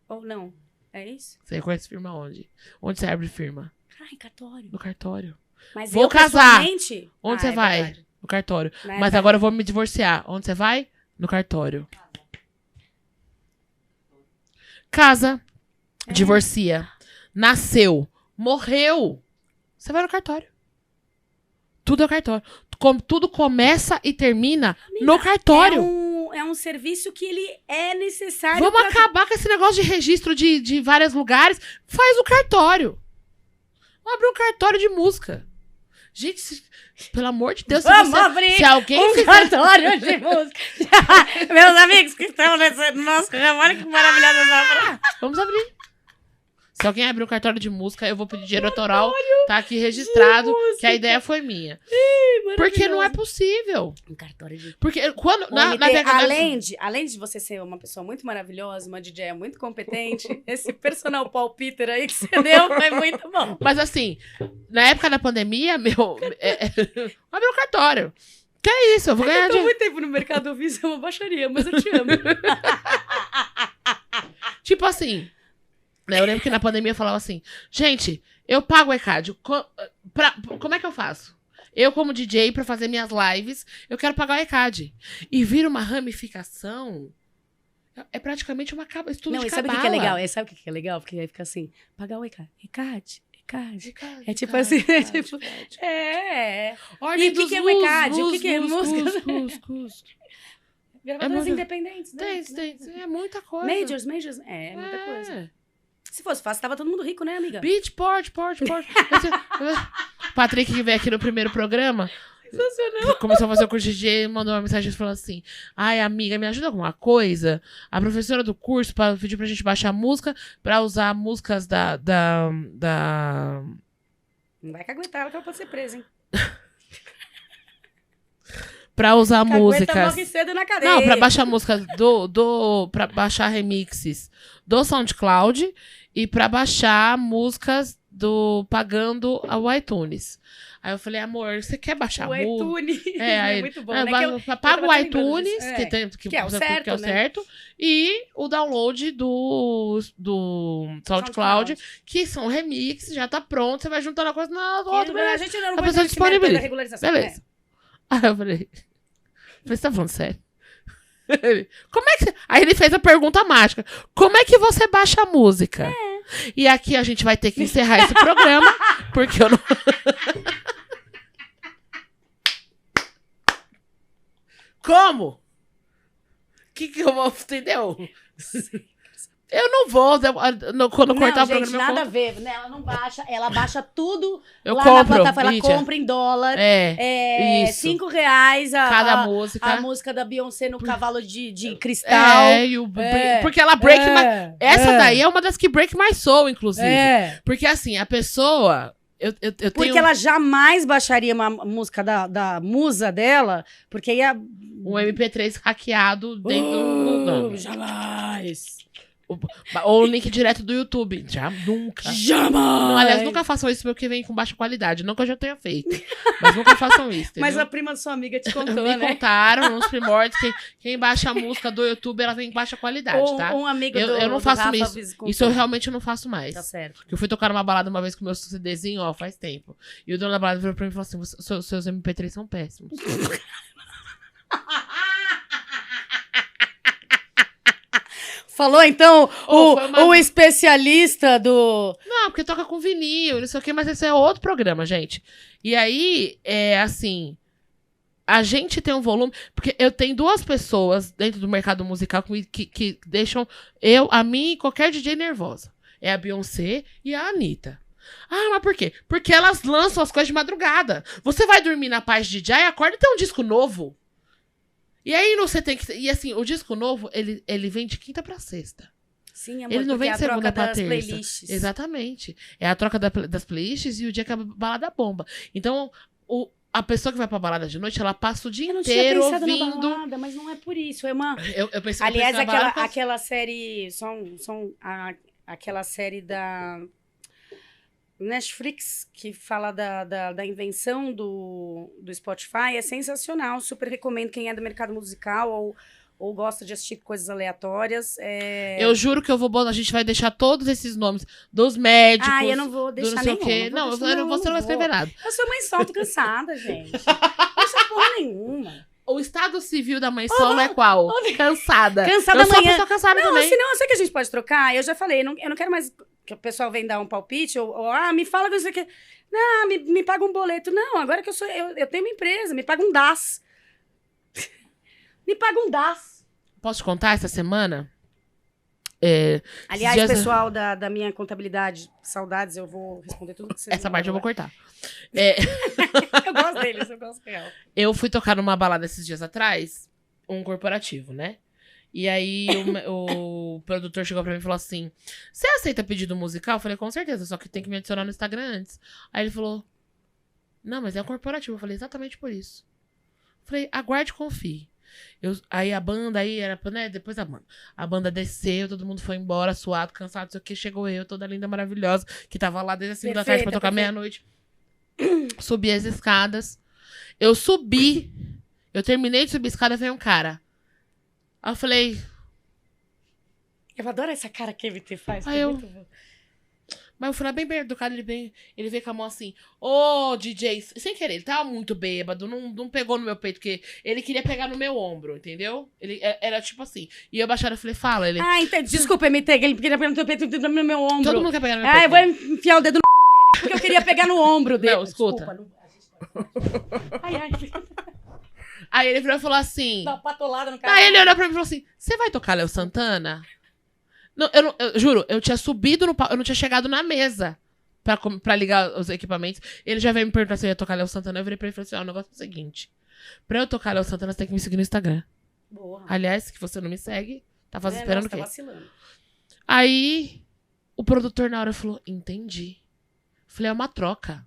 Ou não? É isso? Você reconhece firma onde? Onde você abre firma? Ai, cartório. No cartório. Mas Vou eu, casar. pessoalmente... Onde você é vai? verdade. No cartório. Não é Mas verdade. agora eu vou me divorciar. Onde você vai? No cartório. Casa. Divorcia. Nasceu. Morreu. Você vai no cartório. Tudo é o cartório. Tudo começa e termina no cartório. É um serviço que ele é necessário. Vamos acabar com esse negócio de registro de vários lugares. Faz o cartório. Vamos abrir um cartório de música. Gente, pelo amor de Deus, Vamos abrir se alguém fizer... cartório de música. Meus amigos que estão no nosso ramo, olha que maravilhosa essa. Vamos abrir. Se alguém abrir um cartório de música, eu vou pedir dinheiro autoral. Tá aqui registrado que a ideia foi minha. Porque não é possível. Um cartório de... Porque quando... Além de você ser uma pessoa muito maravilhosa, uma DJ muito competente, esse personal palpiter aí que você deu foi muito bom. Mas assim, na época da pandemia, abri um cartório. Que é isso? Eu vou ganhar Eu tô dinheiro. muito tempo no mercado, eu fiz uma baixaria, mas eu te amo. Tipo assim... Eu lembro que na pandemia eu falava assim, gente, eu pago o ECAD, como é que eu faço? Eu, como DJ, pra fazer minhas lives, eu quero pagar o ECAD. E vira uma ramificação, é praticamente uma estudo Não, de e sabe o cabala. que é legal? Sabe o que é legal? Porque aí fica assim, pagar o ECAD, ECAD. ECAD, É tipo ECAD, assim, ECAD, é tipo... ECAD. É. Ordem E o que dos que é o ECAD? O que é música? Gravadoras muito- independentes, né? É muita coisa. Majors, é muita coisa. Se fosse fácil, tava todo mundo rico, né, amiga? Beach, port. Patrick, que veio aqui no primeiro programa, Sensacional. começou a fazer o curso de DJ e mandou uma mensagem falando assim: ai, amiga, me ajuda com alguma coisa? A professora do curso pediu pra gente baixar música pra usar músicas da... Não vai caguetar ela que ela pode ser presa, hein? Pra usar Cagueta músicas... morre cedo na cadeia. Não, pra baixar músicas pra baixar remixes do SoundCloud e pra baixar músicas pagando o iTunes. Aí eu falei, amor, você quer baixar O música? iTunes. Aí, É muito bom, né? Que eu paga o tava lembrando iTunes, disso. que é o certo, que é o né? certo, e o download do SoundCloud, que são remixes, já tá pronto, você vai juntando a coisa na outra, A beleza. gente não A vai pessoa esse método da disponibiliza. regularização. Beleza. Aí eu falei, você tá falando sério? Como é que Aí ele fez a pergunta mágica. Como é que você baixa a música? E aqui a gente vai ter que encerrar esse programa, porque eu não... Como? Que eu vou... Entendeu? Eu não vou... Quando cortar o gente, programa, nada a ver, né? Ela não baixa, ela baixa tudo eu lá compro, na plataforma. Ela Lídia. compra em dólar. Isso. R$5 Cada música. A música da Beyoncé no cavalo de cristal. Porque ela break mais... Essa daí é uma das que break mais soul, inclusive. Porque assim, a pessoa... Eu Porque tenho ela jamais baixaria uma música da musa dela, porque ia... um MP3 hackeado dentro do... Jamais! Ou o link direto do YouTube. Já nunca. Jamais! Não, aliás, nunca façam isso porque vem com baixa qualidade. Não que eu já tenha feito. Mas nunca façam isso, entendeu? Mas a prima da sua amiga te contou, Me né? contaram nos primórdios que quem baixa a música do YouTube, ela vem com baixa qualidade, tá? Um amigo Eu não do faço Rafa isso. contou. Isso eu realmente não faço mais. Tá certo. Eu fui tocar numa balada uma vez com o meu CDzinho, ó, faz tempo. E o dono da balada virou pra mim e falou assim: seus MP3 são péssimos. Falou, então, foi uma- o especialista do... Não, porque toca com vinil, não sei o que, mas esse é outro programa, gente. E aí, assim, a gente tem um volume... Porque eu tenho duas pessoas dentro do mercado musical que deixam a mim e qualquer DJ nervosa. É a Beyoncé e a Anitta. Ah, mas por quê? Porque elas lançam as coisas de madrugada. Você vai dormir na paz de DJ, acorda e tem um disco novo. E aí você tem que... E assim, o disco novo, ele vem de quinta pra sexta. Sim, amor, Ele não porque vem é de a troca segunda pra das terça. playlists. Exatamente. É a troca das playlists e o dia que a balada bomba. Então, a pessoa que vai pra balada de noite, ela passa o dia Eu não tinha inteiro pensado na ouvindo... balada, mas não é por isso, é uma... Eu pensei, Aliás, na balada, aquela série, aquela série da Netflix, que fala da invenção do Spotify, é sensacional, super recomendo quem é do mercado musical ou gosta de assistir coisas aleatórias. Eu juro que a gente vai deixar todos esses nomes dos médicos. Ah, eu não vou deixar do não sei nenhum. o quê. Não, você não vai escrever nada. Eu sou mãe solo, tô cansada, gente. Não sou porra nenhuma. O estado civil da mãe solo é qual? Cansada. Cansada eu sou uma amanhã. pessoa cansada também. Senão, eu sei que a gente pode trocar. Eu já falei, eu não quero mais que o pessoal venha dar um palpite, ou me fala que você quer. Não, me paga um boleto. Não, agora que eu tenho uma empresa, me paga um DAS. Me paga um DAS. Posso te contar essa semana? Aliás, pessoal da minha contabilidade, saudades, eu vou responder tudo que vocês Essa parte eu vou cortar. Eu gosto deles, eu gosto real. Eu fui tocar numa balada esses dias atrás, um corporativo, né? E aí o produtor chegou pra mim e falou assim: você aceita pedido musical? Eu falei, com certeza, só que tem que me adicionar no Instagram antes. Aí ele falou: não, mas é um corporativo. Eu falei, exatamente por isso. Eu falei, aguarde e confie. Aí a banda era, né? Depois a banda desceu, todo mundo foi embora, suado, cansado, não sei o que. Chegou eu, toda linda, maravilhosa, que tava lá desde as 5 da tarde pra tocar meia-noite. Subi as escadas. Eu subi. Eu terminei de subir a escada, veio um cara. Aí eu falei... Eu adoro essa cara que a MT faz. Aí eu... Mas eu fui lá bem educado, ele veio com a mão assim, ô, DJ, sem querer, ele tava muito bêbado, não pegou no meu peito, porque ele queria pegar no meu ombro, entendeu? Ele era tipo assim. E eu baixaram e falei, fala, ele... Ah, entendi. Desculpa, MT, que ele queria pegar no teu peito, no meu ombro. Todo mundo quer pegar no meu peito. Ah, eu vou enfiar o dedo no dele, porque eu queria pegar no ombro dele. Não, escuta. Desculpa, ai. Aí ele virou e falou assim... Dá uma patolada no cara. Aí ele olhou pra mim e falou assim, você vai tocar Léo Santana? Não, eu juro, eu tinha subido no palco, eu não tinha chegado na mesa pra ligar os equipamentos. Ele já veio me perguntar se eu ia tocar Léo Santana. Eu virei pra ele e falei assim, o negócio é o seguinte. Pra eu tocar Léo Santana, você tem que me seguir no Instagram. Boa. Aliás, que você não me segue, tá esperando o quê? Tá vacilando. Aí, o produtor na hora falou, entendi. Falei, é uma troca.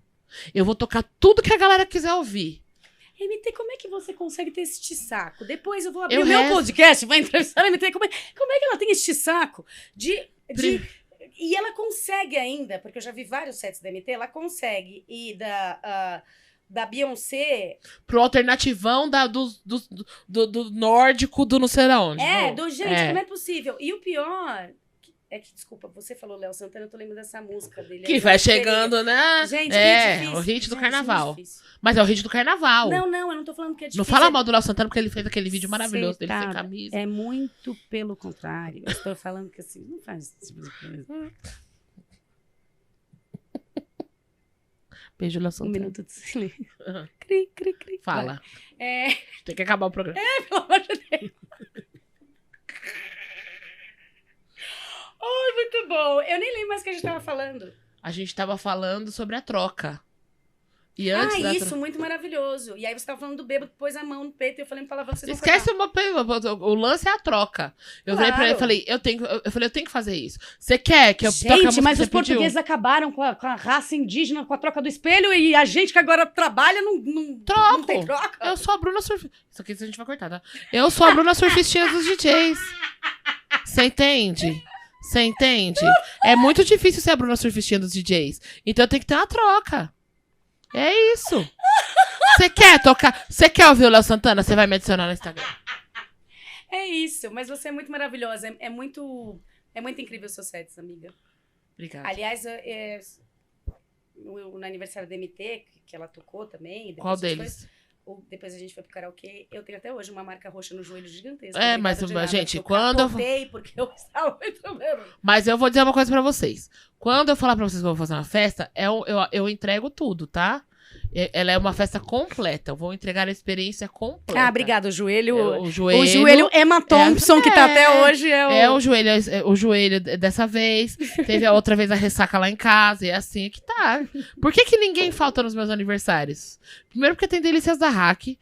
Eu vou tocar tudo que a galera quiser ouvir. MT, como é que você consegue ter este saco? Depois eu vou abrir o meu podcast, vai entrevistar a MT. Como é que ela tem este saco E ela consegue ainda, porque eu já vi vários sets da MT, ela consegue ir da Beyoncé... Pro alternativão do nórdico do não sei da onde. Gente, que não é possível. E o pior... desculpa, você falou Léo Santana, eu tô lembrando dessa música dele. Que vai chegando, né? Gente, que difícil. O hit do carnaval. Difícil. Mas é o hit do carnaval. Não, eu não tô falando que é difícil. Não fala mal do Léo Santana, porque ele fez aquele vídeo maravilhoso dele sem camisa. É muito pelo contrário. Eu estou falando que assim, não faz esse tipo de coisa. Beijo, Léo Santana. 1 minuto de silêncio. Cri, cri, cri. Fala. Tem que acabar o programa. Pelo amor de Deus. Ai, muito bom. Eu nem lembro mais o que a gente tava falando. A gente tava falando sobre a troca. E antes isso, muito maravilhoso. E aí você tava falando do bêbado que pôs a mão no peito e eu falei, falava, vocês esquece o lance é a troca. Eu virei pra ele e falei, eu tenho que fazer isso. Você quer que eu toque a música? Gente, mas os portugueses acabaram com a raça indígena, com a troca do espelho, e a gente que agora trabalha não tem troca. Eu sou a Bruna Surfistinha. Isso aqui a gente vai cortar, tá? Eu sou a Bruna Surfistinha dos DJs. Você entende? Você entende? É muito difícil ser a Bruna Surfistinha dos DJs. Então tem que ter uma troca. É isso. Você quer tocar? Você quer ouvir o Léo Santana? Você vai me adicionar no Instagram. É isso. Mas você é muito maravilhosa. É muito incrível os seus sets, amiga. Obrigada. Aliás, no aniversário da MT, que ela tocou também. Qual deles? Depois a gente foi pro karaokê. Eu tenho até hoje uma marca roxa no joelho gigantesca. Mas, gente, quando eu voltei, porque eu estava muito mesmo. Mas eu vou dizer uma coisa pra vocês. Quando eu falar pra vocês que eu vou fazer uma festa, eu entrego tudo, tá? Ela é uma festa completa. Eu vou entregar a experiência completa. Ah, obrigada. O joelho Emma Thompson, que tá até hoje. O joelho dessa vez. Teve a outra vez a ressaca lá em casa. E é assim que tá. Por que ninguém falta nos meus aniversários? Primeiro porque tem Delícias da Hack.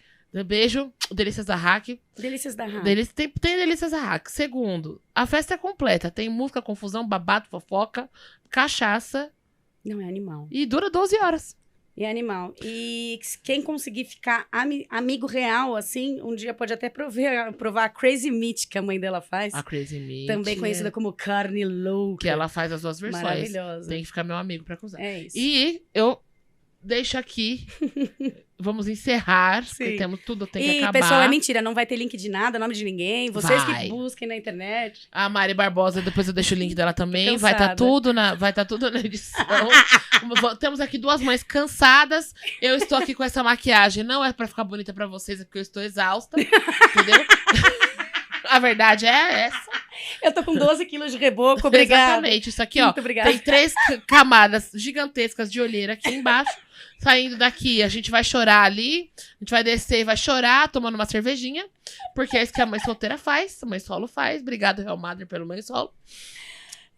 Beijo, Delícias da Hack. Delícias da Hack. Tem Delícias da Hack. Segundo, a festa é completa. Tem música, confusão, babado, fofoca, cachaça. Não, é animal. E dura 12 horas. É animal. E quem conseguir ficar amigo real, assim, um dia pode até provar a Crazy Meat, que a mãe dela faz. A Crazy Meat. Também conhecida como carne louca. Que ela faz as duas versões. Maravilhosa. Tem que ficar meu amigo pra cruzar. É isso. E eu deixo aqui. Vamos encerrar, porque tudo tem que acabar. Pessoal, é mentira, não vai ter link de nada, nome de ninguém. Vocês Vai. que busquem na internet. A Mari Barbosa, depois eu deixo o link dela também. Cansada. Vai estar tudo na edição. Temos aqui 2 mães cansadas. Eu estou aqui com essa maquiagem. Não é pra ficar bonita pra vocês, é porque eu estou exausta. Entendeu? A verdade é essa. Eu tô com 12 quilos de reboco, obrigada. Exatamente. Isso aqui, ó. Muito obrigada. Tem 3 camadas gigantescas de olheira aqui embaixo. Saindo daqui, a gente vai chorar ali. A gente vai descer e vai chorar, tomando uma cervejinha. Porque é isso que a mãe solteira faz. A mãe solo faz. Obrigada, Real Madre, pelo mãe solo.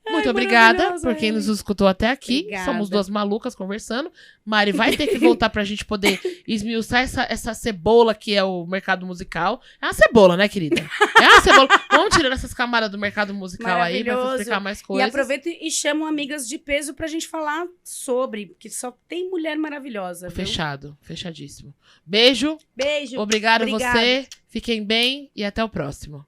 Muito obrigada por quem nos escutou até aqui. Obrigada. Somos 2 malucas conversando. Mari vai ter que voltar pra gente poder esmiuçar essa cebola que é o mercado musical. É uma cebola, né, querida? É uma cebola. Vamos tirando essas camadas do mercado musical aí pra explicar mais coisas. E aproveito e chamo amigas de peso pra gente falar sobre, porque só tem mulher maravilhosa. Viu? Fechado, fechadíssimo. Beijo. Beijo. Obrigado a Obrigada. você. Fiquem bem e até o próximo.